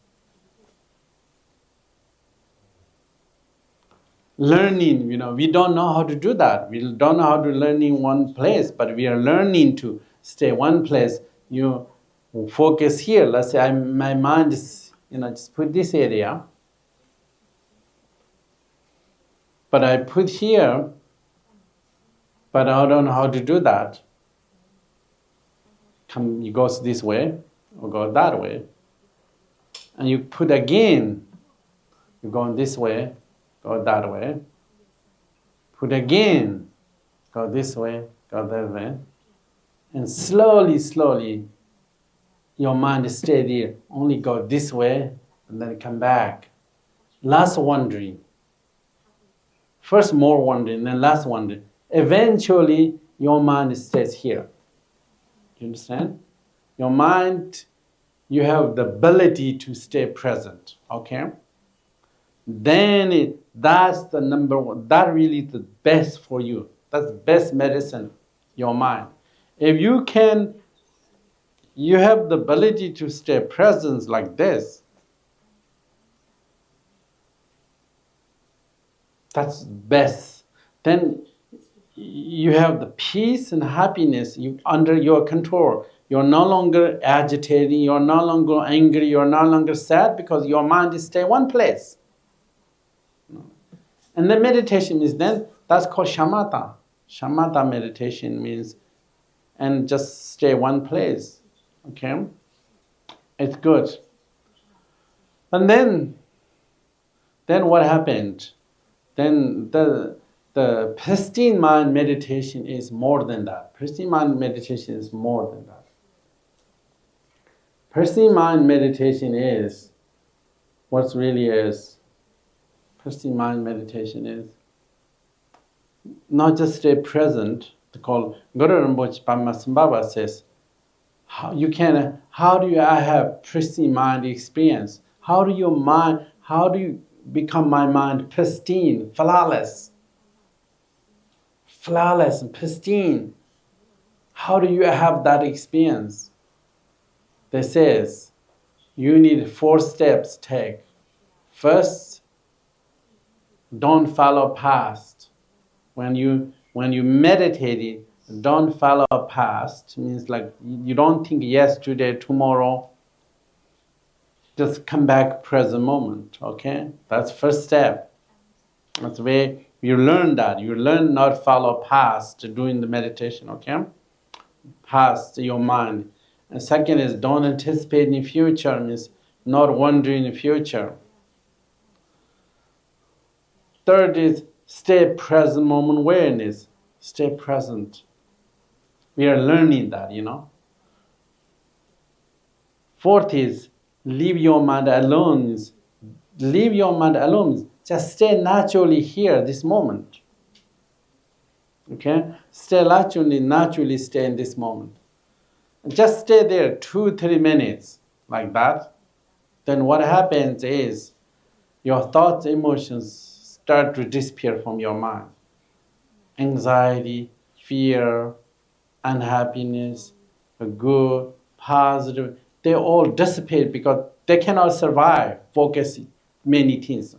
Learning, we don't know how to do that. We don't know how to learn in one place, but we are learning to stay one place. You focus here. Let's say my mind is, just put this area. But I put here, but I don't know how to do that. You go this way, or go that way. And you put again, you go this way, go that way. Put again, go this way, go that way. And slowly, your mind stay there. Only go this way, and then come back. Last wandering. First more wandering, then last wandering. Eventually, your mind stays here. You understand? Your mind, you have the ability to stay present, okay? Then that's the number one, that really the best for you. That's the best medicine, your mind. If you can, you have the ability to stay present like this, that's best. Then you have the peace and happiness under your control. You're no longer agitating, you're no longer angry, you're no longer sad because your mind is stay one place. And the meditation is then, that's called shamatha. Shamatha meditation means, and just stay one place, okay? It's good. And then what happened? Then the pristine mind meditation is more than that. Pristine mind meditation is more than that. Pristine mind meditation is, what really is, pristine mind meditation is not just stay present, called Guru Rinpoche Padmasambhava says, how do you have pristine mind experience? How do you become my mind pristine, flawless and pristine? How do you have that experience? They says, you need 4 steps take. First, don't follow past. When you meditate, don't follow past. Means like you don't think yesterday, tomorrow. Just come back present moment, okay? That's first step. That's where you learn that. You learn not follow past doing the meditation, okay? Past your mind. And second is don't anticipate in future, means not wondering in future. Third is stay present moment awareness. Stay present. We are learning that, Fourth is leave your mind alone. Leave your mind alone. Just stay naturally here, this moment. Okay? Stay naturally stay in this moment. Just stay there 2-3 minutes, like that. Then what happens is your thoughts, emotions start to disappear from your mind. Anxiety, fear, unhappiness, good, positive, they all dissipate because they cannot survive, focus many things.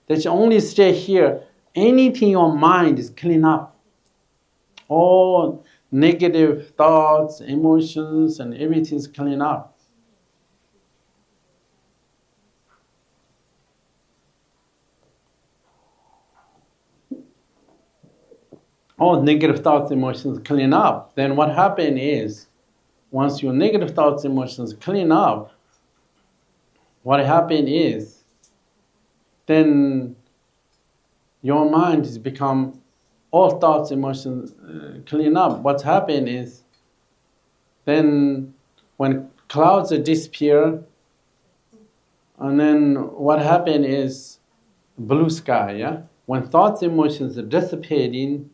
They should only stay here. Anything in your mind is clean up. All negative thoughts, emotions, and everything is clean up. All negative thoughts, emotions clean up. Then what happens is, once your negative thoughts, emotions clean up, what happens is, then your mind has become, all thoughts, emotions clean up. What's happened is, then when clouds disappear, and then what happened is blue sky, yeah? When thoughts, emotions are dissipating,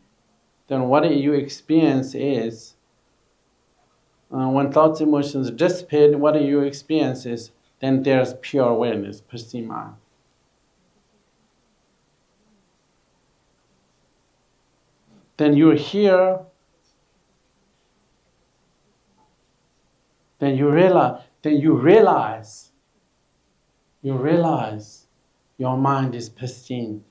then what you experience is, when thoughts, emotions dissipate, what you experience is, then there's pure awareness, pristine mind. Then you're here, then you realize your mind is pristine.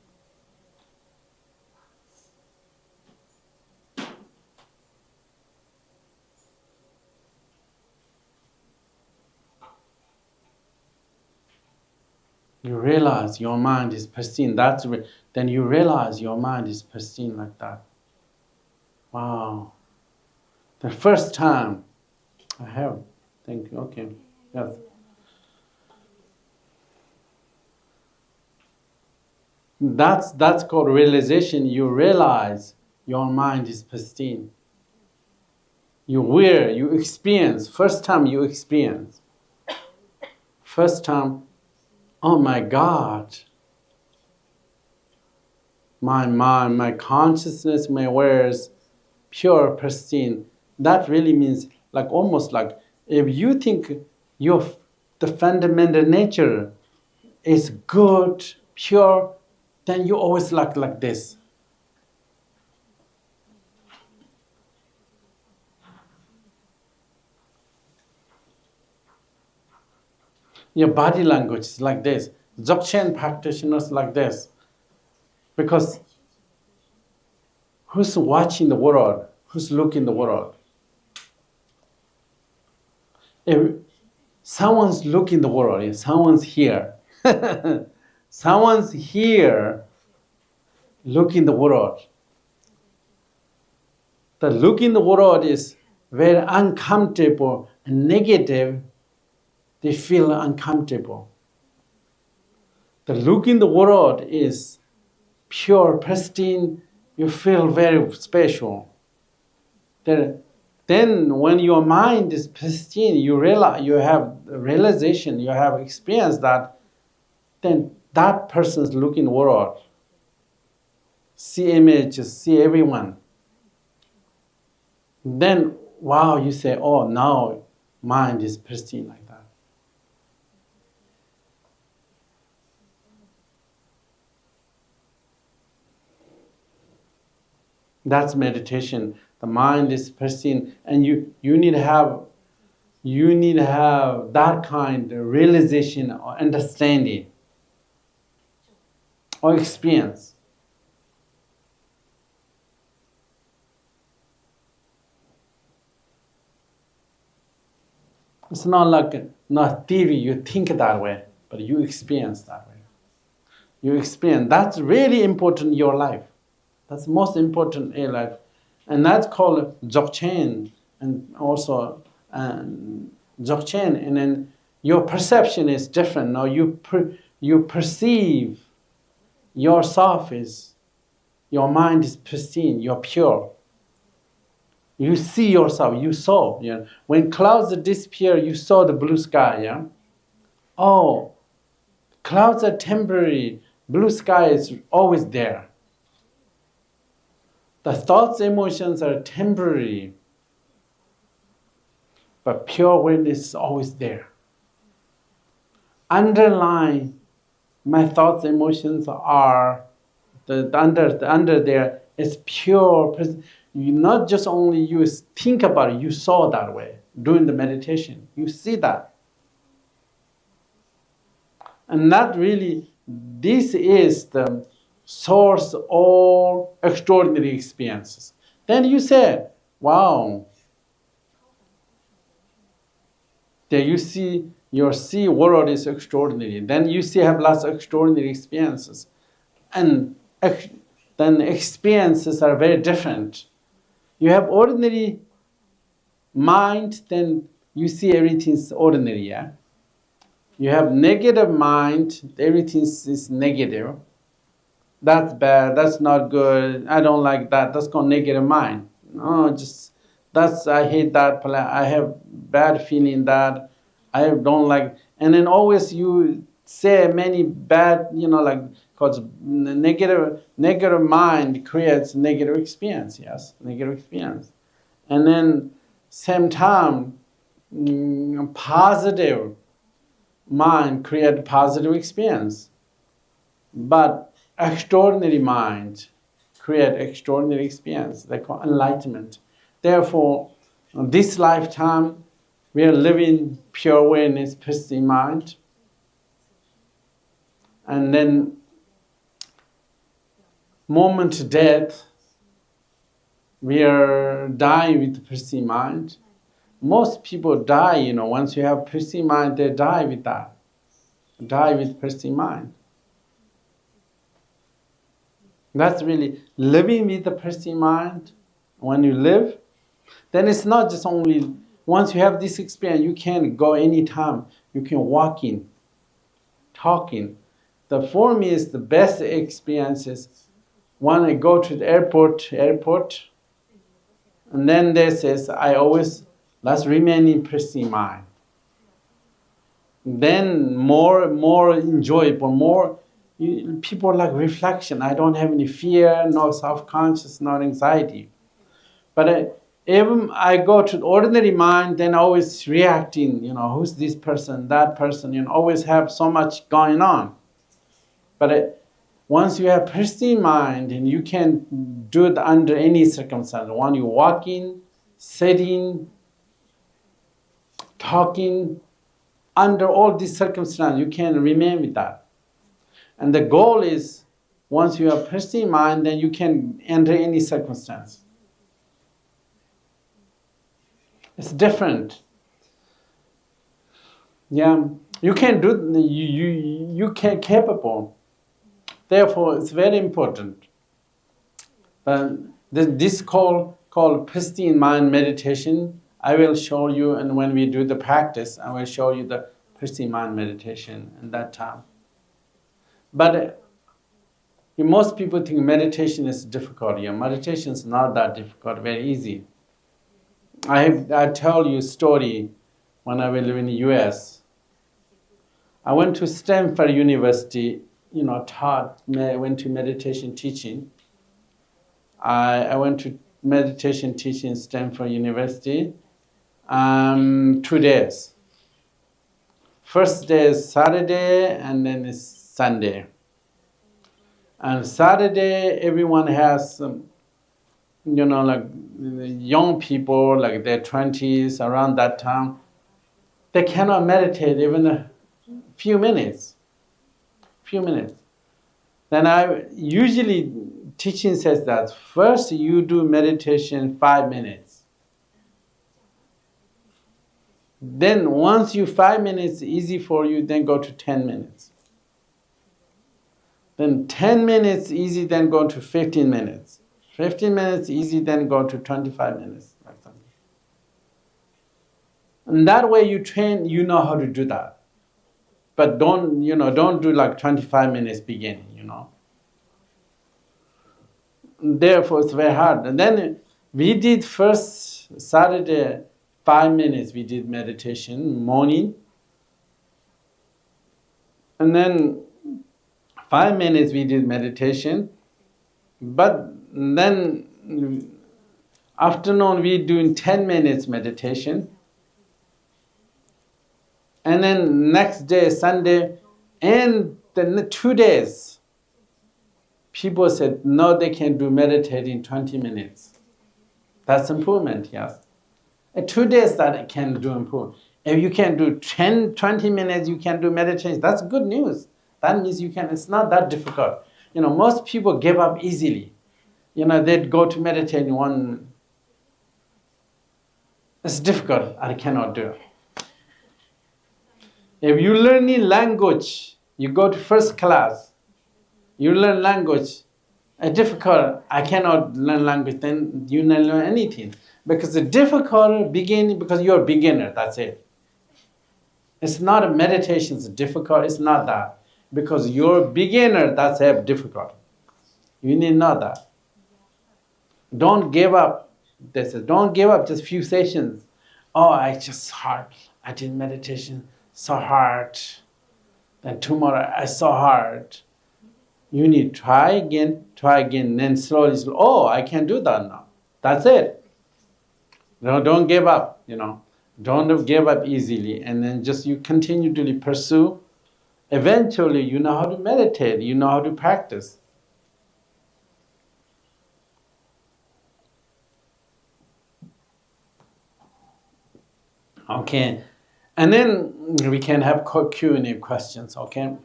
You realize your mind is pristine. Then you realize your mind is pristine like that. Wow. The first time I have. Thank you. Okay. Yes. That's called realization. You realize your mind is pristine. You experience. First time you experience. First time, oh my God. My mind, my consciousness, my awareness, pure, pristine. That really means almost like if you think the fundamental nature is good, pure, then you always like this. Your body language is like this. Dzogchen practitioners like this. Because who's watching the world? Who's looking the world? If someone's looking the world, if someone's here. Someone's here looking the world. The look in the world is very uncomfortable and negative. They feel uncomfortable. The look in the world is pure, pristine. You feel very special. Then when your mind is pristine, you realize, you have realization, you have experience that, then that person's looking the world. See images, see everyone. Then, wow, you say, oh, now mind is pristine like that. That's meditation. The mind is pristine, and you need to have that kind of realization or understanding. or experience. It's not theory, you think that way, but you experience that way. You experience, that's really important in your life. That's most important in your life. And that's called Dzogchen, and also Dzogchen, and then your perception is different. Now you perceive yourself is, your mind is pristine, you're pure. You see yourself, you saw. Yeah? When clouds disappear, you saw the blue sky. Yeah? Oh, clouds are temporary, blue sky is always there. The thoughts, emotions are temporary, but pure awareness is always there. Underlying my thoughts, emotions are under there is pure. You not just only you think about it, you saw that way during the meditation. You see that. And that really, this is the source of all extraordinary experiences. Then you say, wow. Then you see, your see world is extraordinary. Then you see have lots of extraordinary experiences. And then experiences are very different. You have ordinary mind, then you see everything's ordinary, yeah? You have negative mind, everything is negative. That's bad, that's not good, I don't like that, that's called negative mind. No, I hate that, I have bad feeling that, I don't like, and then always you say many bad, because negative mind creates negative experience, yes, negative experience. And then same time, positive mind creates positive experience. But extraordinary mind creates extraordinary experience, they call enlightenment. Therefore, in this lifetime, we are living pure awareness, pristine mind. And then moment to death, we are dying with pristine mind. Most people die, once you have pristine mind, they die with that. Die with pristine mind. That's really living with the pristine mind. When you live, then it's not just only, once you have this experience, you can go anytime. You can walk in, talking. For me, is the best experiences when I go to the airport, and then they says, let's remain in pristine mind. Then more enjoyable, people like reflection. I don't have any fear, no self-conscious, no anxiety. But even I go to the ordinary mind, then always reacting, who's this person, that person, always have so much going on. But once you have pristine mind, and you can do it under any circumstance. When you're walking, sitting, talking, under all these circumstances, you can remain with that. And the goal is, once you have pristine mind, then you can enter any circumstance. It's different. Yeah, you can do. You can capable. Therefore, it's very important. This called pristine mind meditation, I will show you, and when we do the practice, I will show you the pristine mind meditation in that time. But most people think meditation is difficult. Yeah, meditation is not that difficult, very easy. I tell you a story when I was living in the US. I went to Stanford University, went to meditation teaching. I went to meditation teaching in Stanford University 2 days. First day is Saturday, and then it's Sunday. And Saturday, everyone has, like young people, like their 20s, around that time, they cannot meditate even a few minutes. then I usually teaching says that first you do meditation 5 minutes. Then once you 5 minutes easy for you, then go to 10 minutes. Then 10 minutes easy, then go to 15 minutes. 15 minutes easy, then go to 25 minutes. Like that. And that way you train, you know how to do that. But don't do like 25 minutes beginning, Therefore it's very hard. And then we did first Saturday 5 minutes we did meditation, morning. And then 5 minutes we did meditation. But then afternoon we doing 10 minutes meditation. And then next day, Sunday, and then 2 days, people said, no, they can do meditating 20 minutes. That's improvement, yes. And 2 days that it can do improvement. If you can do 20 minutes, you can do meditation. That's good news. That means you can, it's not that difficult. Most people give up easily. They'd go to meditate in one. It's difficult, I cannot do it. If you learn any language, you go to first class, you learn language, it's difficult, I cannot learn language, then you don't learn anything. Because the difficult beginning, because you're a beginner, that's it. It's not a meditation, it's difficult, it's not that. Because you're a beginner, that's difficult. You need not that. Don't give up. They say, don't give up just few sessions. Oh, I just hard. I did meditation so hard. Then tomorrow I so hard. You need try again, then slowly. Oh, I can do that now. That's it. No, don't give up, Don't give up easily. And then just you continue to pursue. Eventually, you know how to meditate. You know how to practice. Okay. And then we can have Q&A questions, okay?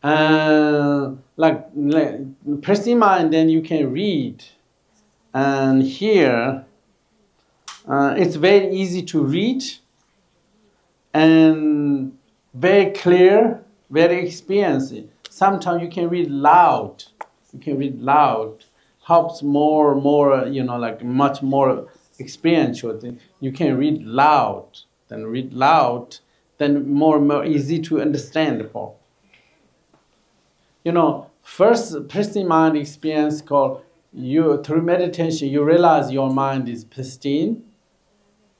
Like press in mind, then you can read. And here, it's very easy to read and very clear, very experienced. Sometimes you can read loud. Helps more, much more experiential. You can read loud, then more easy to understand. First pristine mind experience called through meditation, you realize your mind is pristine,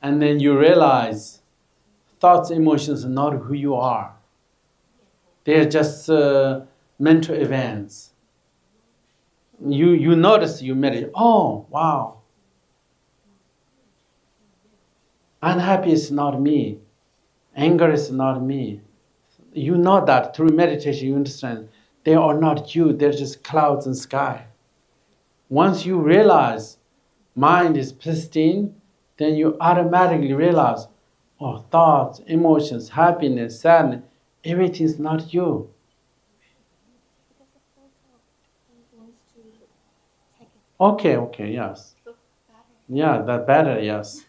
and then you realize thoughts, emotions are not who you are. They're just mental events. You notice, you meditate, oh, wow. Unhappy is not me. Anger is not me. You know that through meditation, you understand they are not you, they're just clouds and sky. Once you realize mind is pristine, then you automatically realize, oh, thoughts, emotions, happiness, sadness, everything is not you. Okay, yes. Yeah, that better, yes.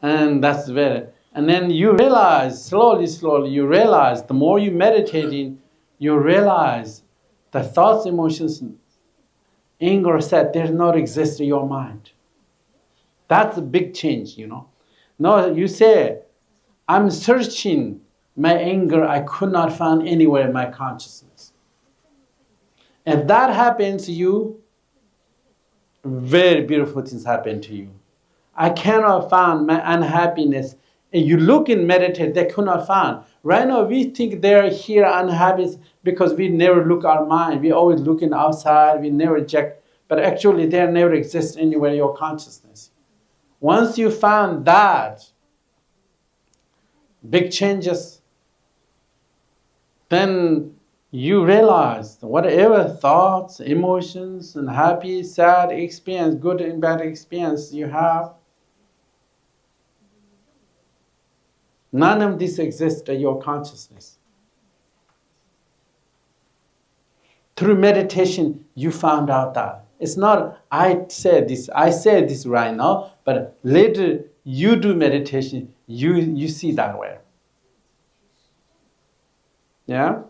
And that's better. And then you realize, slowly, you realize, the more you meditating, you realize the thoughts, emotions, anger, sad, they not exist in your mind. That's a big change, No, you say, I'm searching my anger, I could not find anywhere in my consciousness. If that happens to you, very beautiful things happen to you. I cannot find my unhappiness. And you look and meditate, they could not find. Right now we think they're here unhappy because we never look our mind. We always looking outside, we never check. But actually they never exist anywhere in your consciousness. Once you find that, big changes, then you realize whatever thoughts, emotions, and happy, sad experience, good and bad experience you have, none of this exists in your consciousness. through meditation, you found out that. It's not, I said this right now, but later you do meditation, you see that way. Yeah?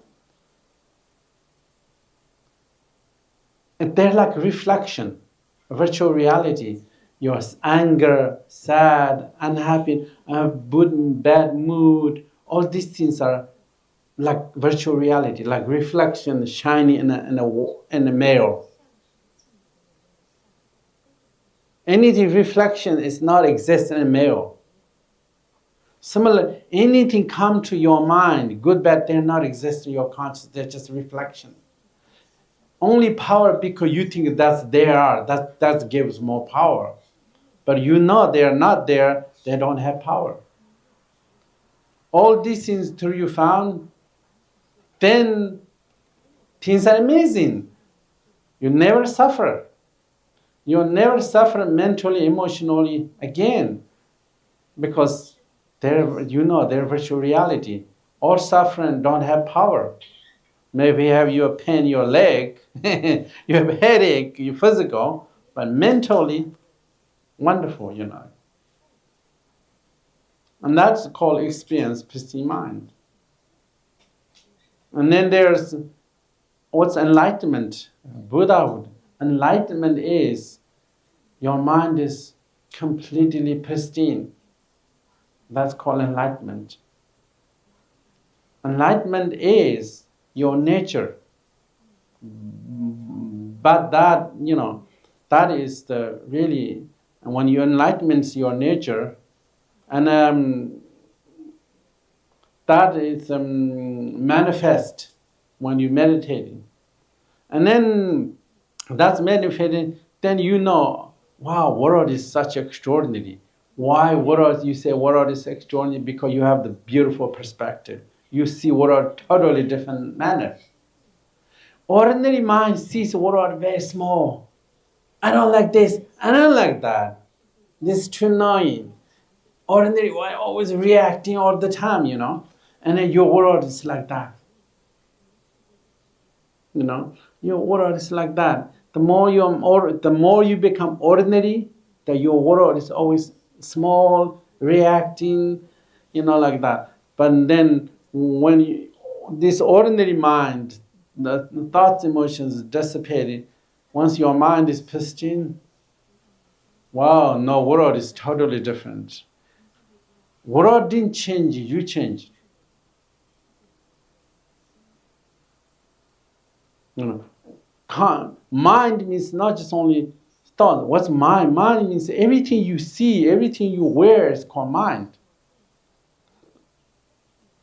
And they're like reflection, virtual reality. Your anger, sad, unhappy, bad mood, all these things are like virtual reality, like reflection shining in a mirror. Anything reflection is not exist in a mirror. Similarly, anything come to your mind, good, bad, they're not exist in your consciousness, they're just reflection. Only power because you think that's there, that gives more power. But you know they are not there, they don't have power. All these things through you found, then things are amazing. You never suffer. You'll never suffer mentally, emotionally again. Because they're virtual reality. All suffering don't have power. Maybe you have your pain in your leg, you have a headache, you're physical, but mentally, wonderful, And that's called experience, pristine mind. And then there's what's enlightenment, Buddhahood. Enlightenment is your mind is completely pristine. That's called enlightenment. Enlightenment is your nature. But that, that is the really, when you enlightenment your nature, and that is manifest when you meditating. And then that's manifesting, then wow, world is such extraordinary. Why world, you say world is extraordinary? Because you have the beautiful perspective. You see world totally different manner. Ordinary mind sees world very small. I don't like this, I don't like that. This is too annoying. Ordinary mind always reacting all the time, And then your world is like that. Your world is like that. The more you become ordinary, that your world is always small, reacting, like that. But then when this ordinary mind, the thoughts, emotions dissipated, once your mind is pristine, wow, no, world is totally different. World didn't change, you changed. Mind means not just only thought. What's mind? Mind means everything you see, everything you wear is called mind.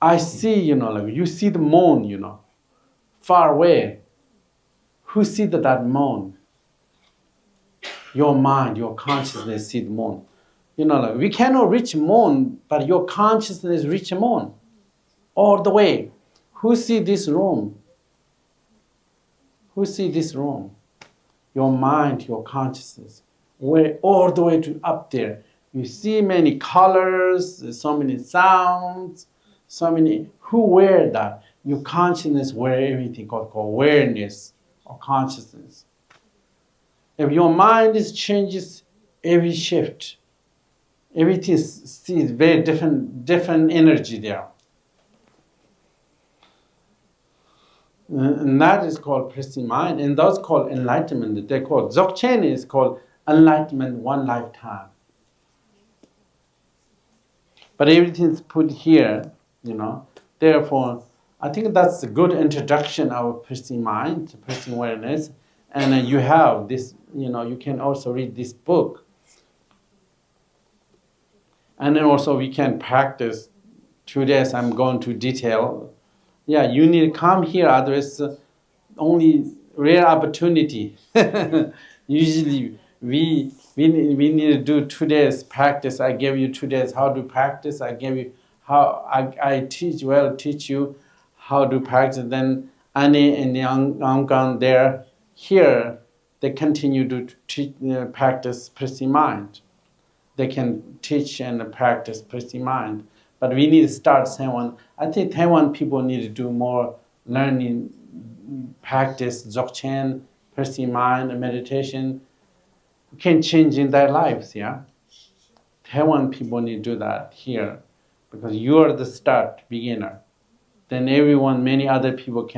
I see, you see the moon, far away. Who see that moon? Your mind, your consciousness see the moon. We cannot reach moon, but your consciousness reach moon. All the way. Who see this room? Who see this room? Your mind, your consciousness. Way all the way to up there. You see many colors, so many sounds, so many. Who wear that? Your consciousness wear everything called awareness or consciousness. If your mind is changes every shift, everything sees very different energy there. And that is called pristine mind, and that's called enlightenment. They call Dzogchen is called enlightenment one lifetime. But everything's put here, Therefore, I think that's a good introduction of pristine mind, pristine awareness. And you have this, you can also read this book. And then also we can practice 2 days. I'm going to detail. Yeah, you need to come here, otherwise only rare opportunity. Usually we need to do 2 days practice. I gave you 2 days how to practice. I gave you how I teach you how to practice. Then Annie and Unconditional there, here, they continue to practice pristine mind. They can teach and practice pristine mind. But we need to start Taiwan. I think Taiwan people need to do more learning practice Dzogchen, pristine mind, and meditation, can change in their lives, yeah? Taiwan people need to do that here, because you are the start, beginner. Then everyone, many other people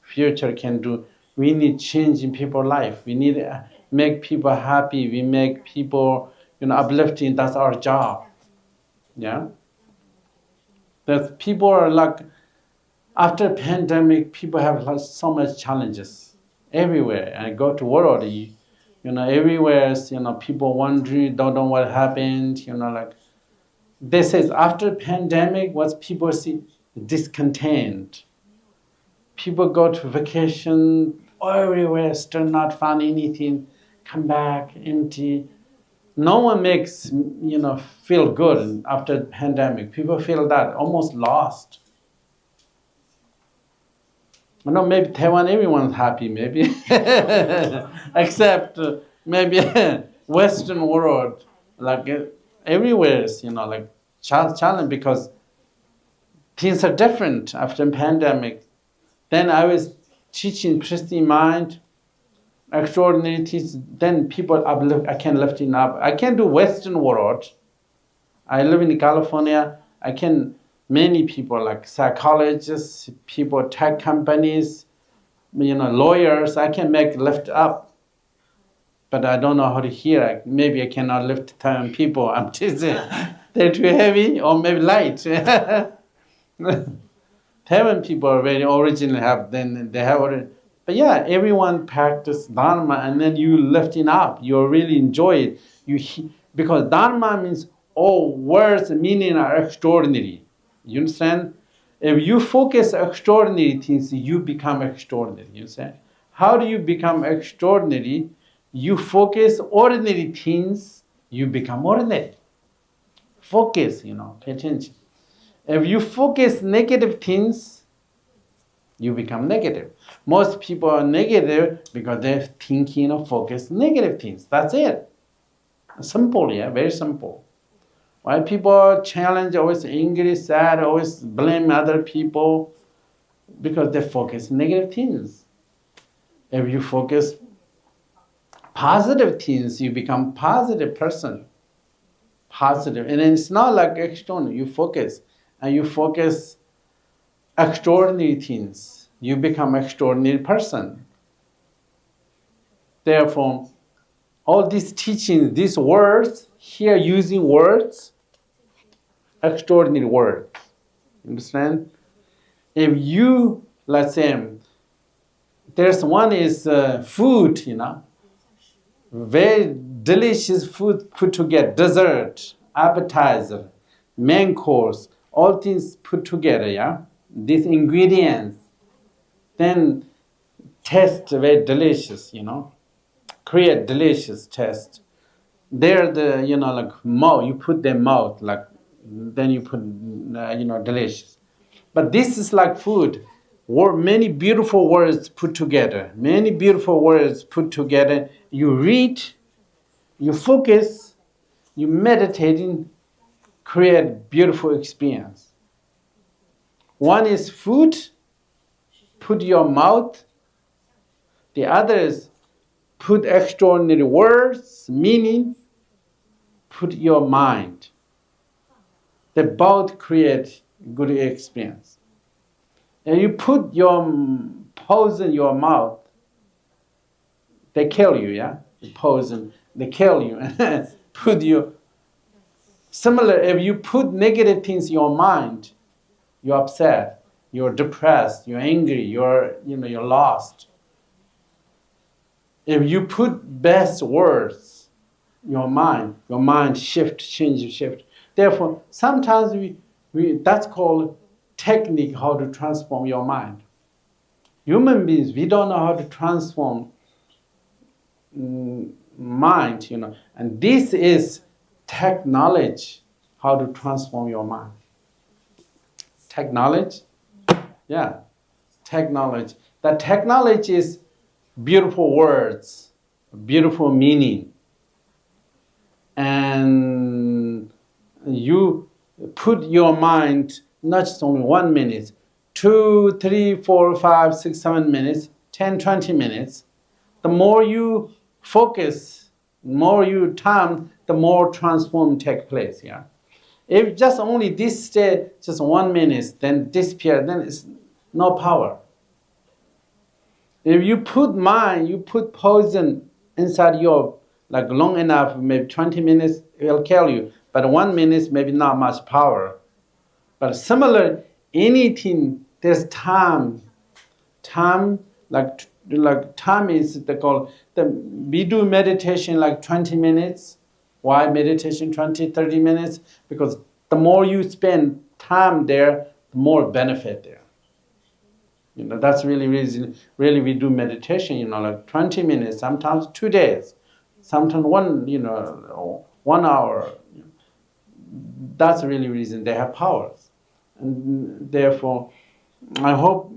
future can do. We need change in people's life. We need to make people happy. We make people, uplifting. That's our job, yeah? That people are like, after pandemic, people have so much challenges everywhere. I go to world, everywhere, people wondering, don't know what happened, like. This is after pandemic, what people see, discontent. People go to vacation everywhere, still not find anything, come back empty. No one makes, feel good after pandemic. People feel that almost lost. Maybe Taiwan, everyone's happy, maybe. Except maybe Western world, like everywhere, like challenge, because things are different after pandemic. Then I was teaching pristine mind, extraordinary teaching. Then people uplift, I can lift it up. I can do Western world. I live in California. Many people like psychologists, people, tech companies, lawyers, I can make lift up. But I don't know how to hear. Maybe I cannot lift Taiwan people. I'm teasing. They're too heavy or maybe light. Taiwan people are very original, but yeah, everyone practice Dharma and then you lifting up. You really enjoy it. Because Dharma means all words meaning are extraordinary. You understand? If you focus extraordinary things, you become extraordinary. You understand? How do you become extraordinary? You focus ordinary things, you become ordinary. Focus, pay attention. If you focus negative things, you become negative. Most people are negative because they're thinking or focus negative things. That's it. Simple, yeah, very simple. Why people challenge, always angry, sad, always blame other people? Because they focus negative things. If you focus positive things, you become positive person. Positive. And it's not like external. You focus. And you focus extraordinary things. You become extraordinary person. Therefore, all these teachings, these words, here using words, extraordinary words. Understand? If you, let's say, there's one is food, very delicious food put together, dessert, appetizer, main course, all things put together, yeah? These ingredients, then taste very delicious, create delicious taste. They're the, like mouth, you put their mouth, like, then you put, delicious. But this is like food. Many beautiful words put together. Many beautiful words put together. You read, you focus, you meditating, create beautiful experience. One is food, put your mouth. The other is put extraordinary words, meaning, put your mind. They both create good experience. And you put your poison in your mouth, they kill you, yeah? The poison, they kill you. Put you. Similar, if you put negative things in your mind, you're upset, you're depressed, you're angry, you're lost. If you put best words in your mind shift. Therefore, sometimes that's called technique, how to transform your mind. Human beings, we don't know how to transform mind, and this is technology, how to transform your mind. Technology? Yeah, technology. The technology is beautiful words, beautiful meaning. And you put your mind, not just only 1 minute, 2, 3, 4, 5, 6, 7 minutes, 10, 20 minutes, the more you focus, more you time, the more transform take place. Yeah. If just only this stay just 1 minute, then disappear, then it's no power. If you put mind, you put poison inside your, like long enough, maybe 20 minutes, it will kill you. But 1 minute, maybe not much power. But similar, anything, there's time. Time, like time is we do meditation like 20 minutes. Why meditation 20, 30 minutes? Because the more you spend time there, the more benefit there. That's really reason. Really, we do meditation. Like 20 minutes, sometimes 2 days, sometimes 1 hour. That's really reason they have powers, and therefore, I hope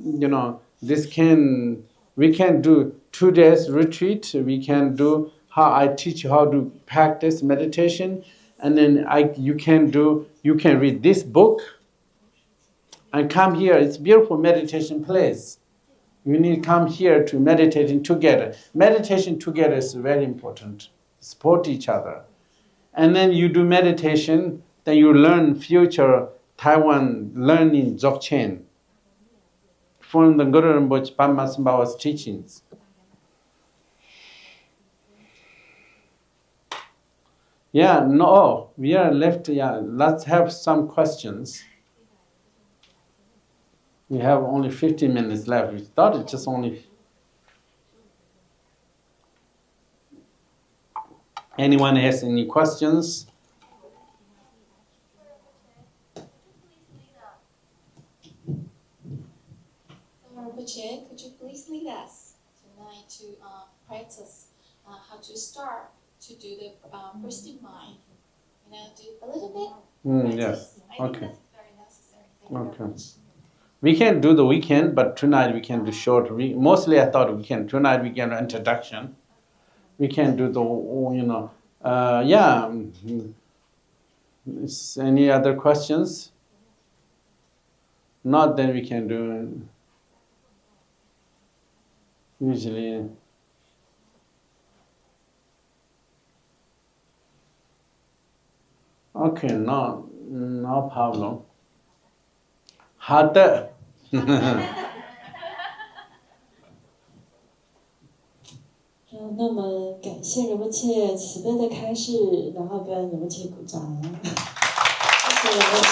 we can do 2 days retreat. We can do how I teach you how to practice meditation, and then you can read this book. And come here, it's a beautiful meditation place. You need to come here to meditate together. Meditation together is very important. Support each other. And then you do meditation, then you learn future Taiwan learning Dzogchen from the Guru Rinpoche Padma Sambhava's teachings. Yeah, no, we are left, let's have some questions. We have only 15 minutes left. We thought it just only... Anyone has any questions? Rinpoche, could you please lead us tonight to practice how to start to do the first in mind? Do a little bit? Yes. I think that's very necessary. Thank you very much. We can do the weekend, but tonight we can do short. Mostly I thought tonight we can do introduction. We can do the, Any other questions? Not, then we can do, usually. Okay, no problem. 好的。那么感谢仁波切慈悲的开示，然后跟仁波切鼓掌。谢谢仁波切。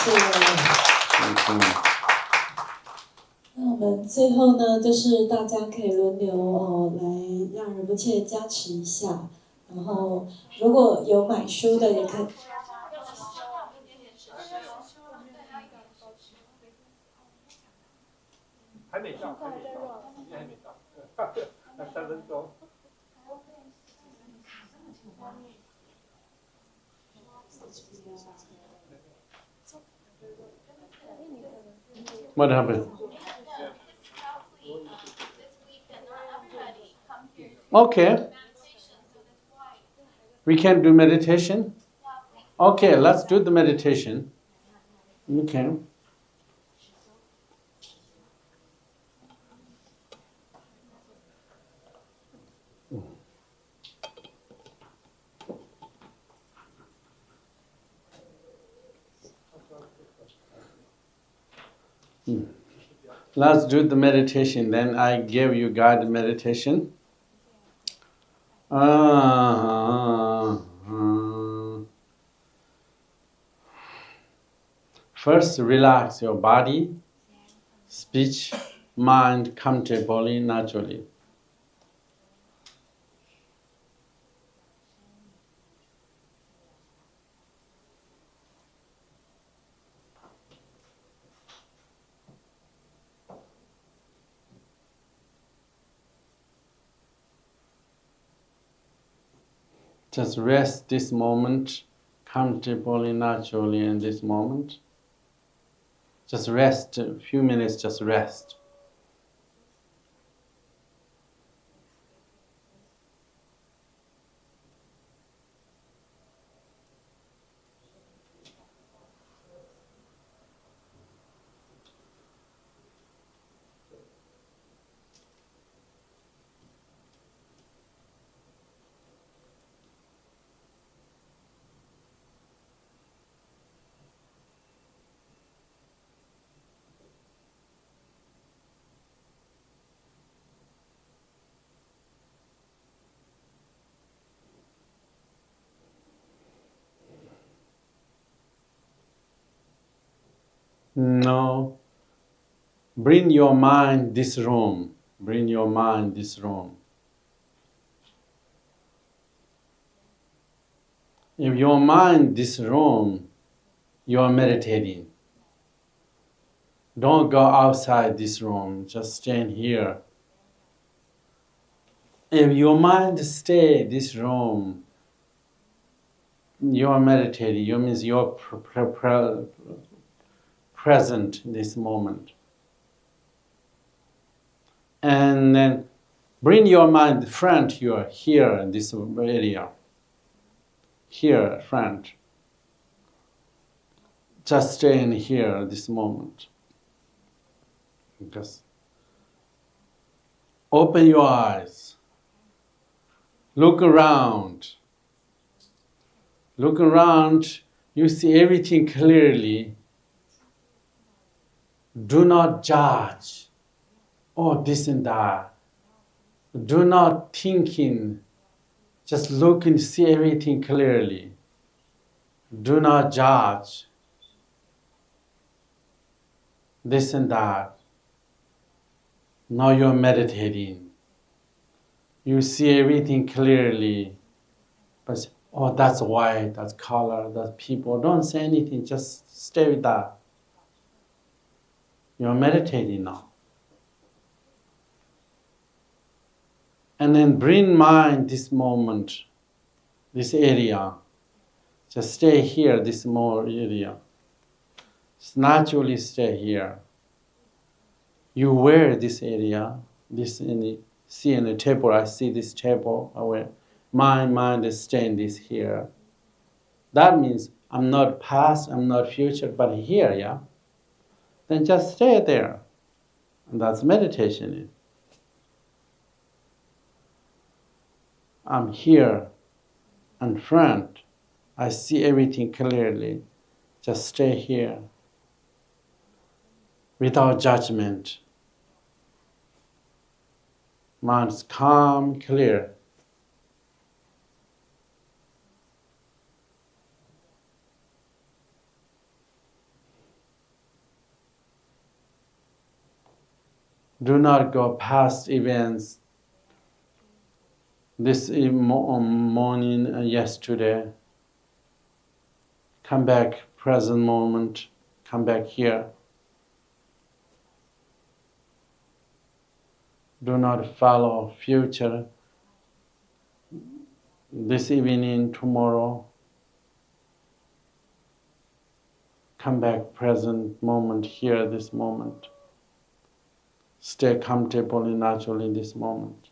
那我们最后呢，就是大家可以轮流来让仁波切加持一下，然后如果有买书的也可以。还没到，还没到，3分钟。What happened? Okay. We can do meditation? Okay, let's do the meditation. Okay. Let's do the meditation, then I give you guided meditation. First, relax your body, speech, mind comfortably, naturally. Just rest this moment comfortably, naturally in this moment. Just rest, a few minutes, just rest. No. Bring your mind this room. Bring your mind this room. If your mind this room, you are meditating. Don't go outside this room, just stand here. If your mind stay this room, you are meditating. You means you are present in this moment. And then bring your mind front. You are here in this area. Here, front. Just stay in here this moment. Just open your eyes. Look around. Look around. You see everything clearly. Do not judge. Oh, this and that. Do not thinking. Just look and see everything clearly. Do not judge. This and that. Now you're meditating. You see everything clearly. But, oh, that's white, that's color, that's people. Don't say anything, just stay with that. You're meditating now. And then bring mind this moment, this area. Just stay here, this more area. Just naturally stay here. You wear this area, this see in the table, I see this table, I wear. My mind is staying this here. That means I'm not past, I'm not future, but here, yeah? Then just stay there. And that's meditation. I'm here in front. I see everything clearly. Just stay here. Without judgment. Mind's calm, clear. Do not go past events. This morning, yesterday. Come back, present moment. Come back here. Do not follow future. This evening, tomorrow. Come back, present moment here, this moment. Stay comfortable and natural in this moment.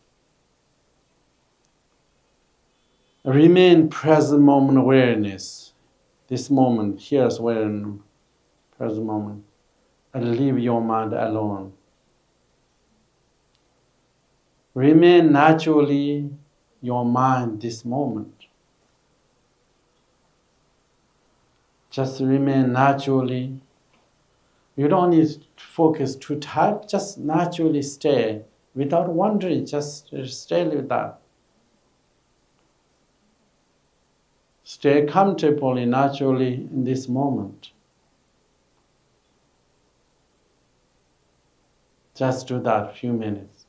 Remain present moment awareness. This moment, here's where present moment. And leave your mind alone. Remain naturally your mind this moment. Just remain naturally. You don't need to focus too tight, just naturally stay. Without wondering, just stay with that. Stay comfortably, naturally in this moment. Just do that a few minutes.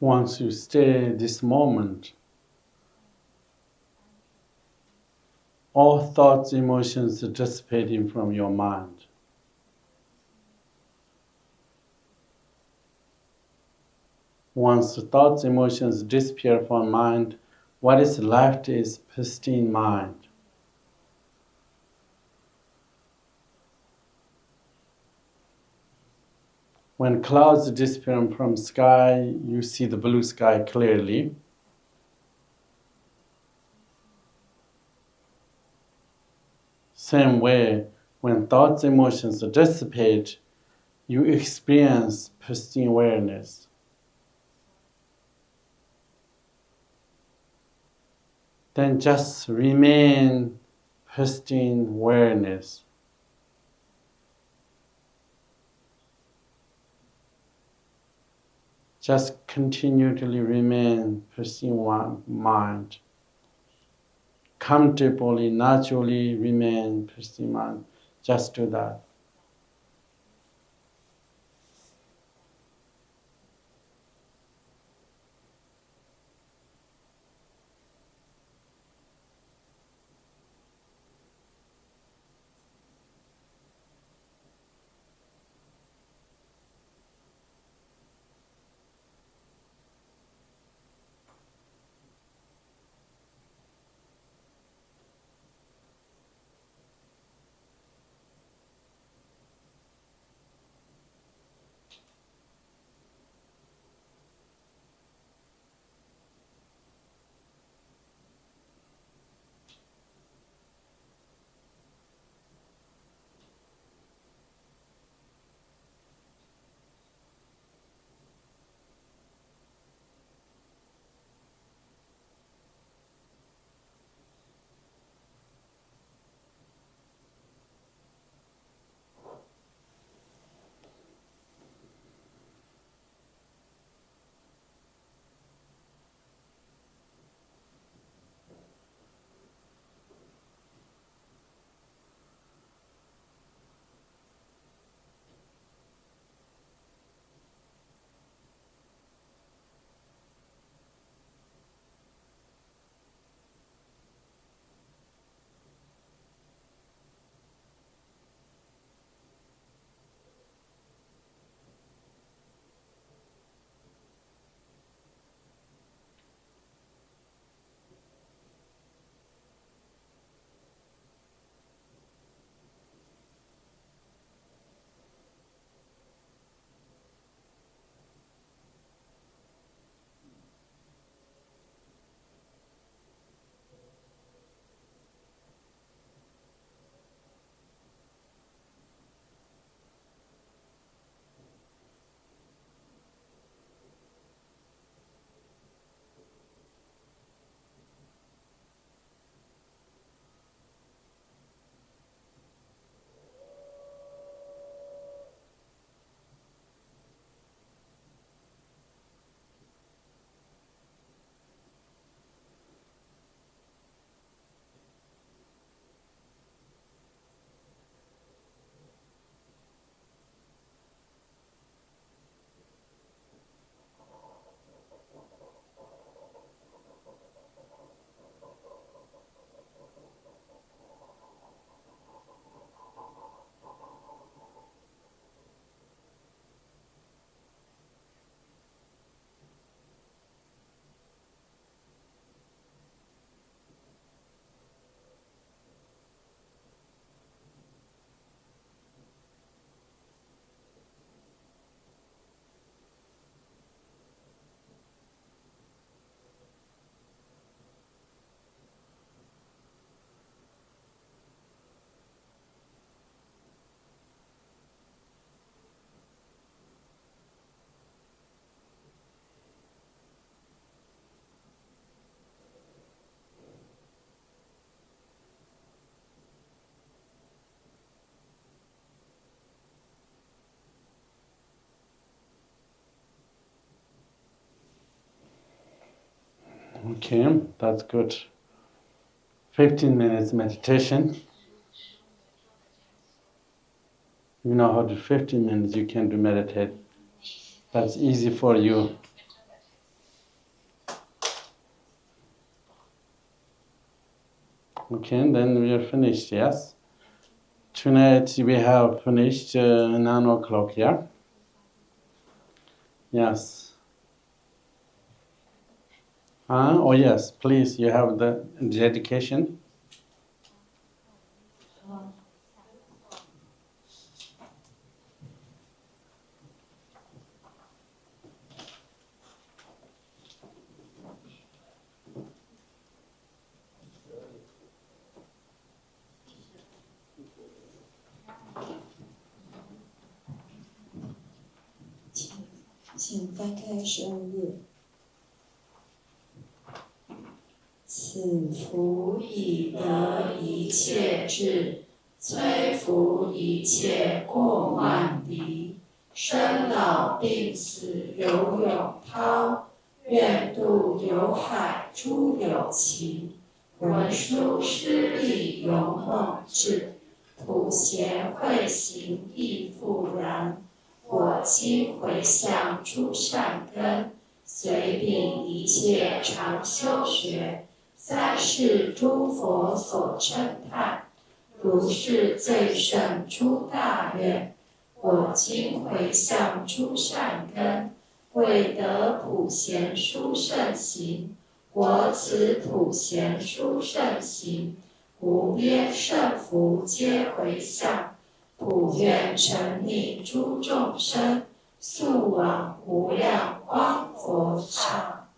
once you stay this moment, all thoughts, emotions are dissipating from your mind. Once the thoughts, emotions disappear from mind, what is left is pristine mind. When clouds disappear from sky, you see the blue sky clearly. Same way, when thoughts, emotions dissipate, you experience pristine awareness. Then just remain pristine awareness. Just continually remain pristine mind. Comfortably, naturally remain pristine mind. Just do that. Okay, that's good. 15 minutes meditation. You know how to 15 minutes you can do meditate. That's easy for you. Okay, then we are finished, yes? Tonight we have finished 9 o'clock, yeah? Yes. Oh yes, please, you have the dedication. 好，请翻开12页。此福以得一切智，摧伏一切过患离，生老病死犹永涛，愿度有海诸有情，文殊师利勇猛智，普贤慧行亦复然。我今回向诸善根，随秉一切常修学，三世诸佛所称叹，如是最胜诸大愿。我今回向诸善根，为得普贤殊胜行。我此普贤殊胜行，无边胜福皆回向。普愿沉溺诸众生，速往无量光佛刹。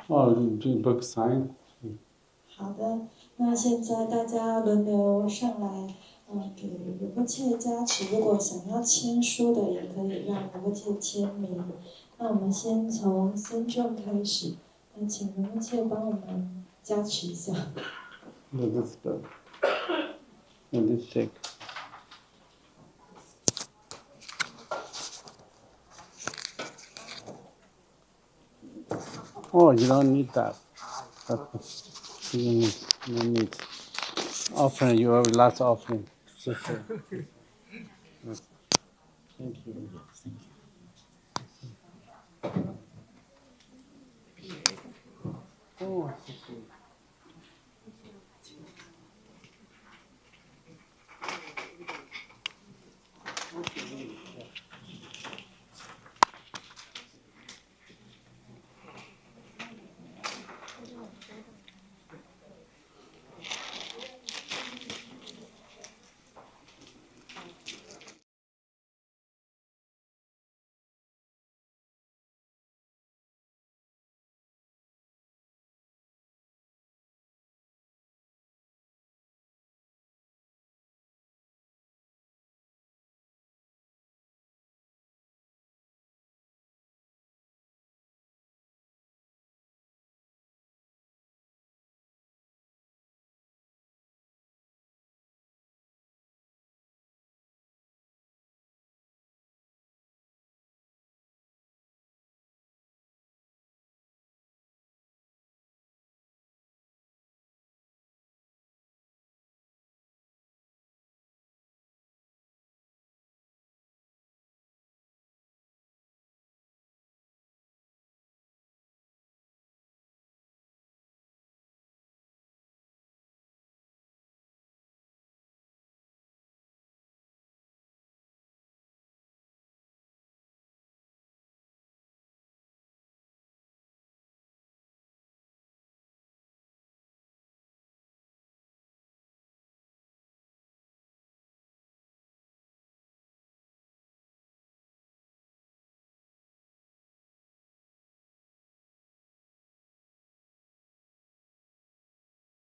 Oh, do book sign. 好的，那现在大家轮流上来，给仁波切加持。如果想要签书的，也可以让仁波切签名。那我们先从僧众开始，那请仁波切帮我们加持一下。Let this go. And this take. Oh, you don't need that. You don't need. Offering, you have lots of offering. Thank you. Oh,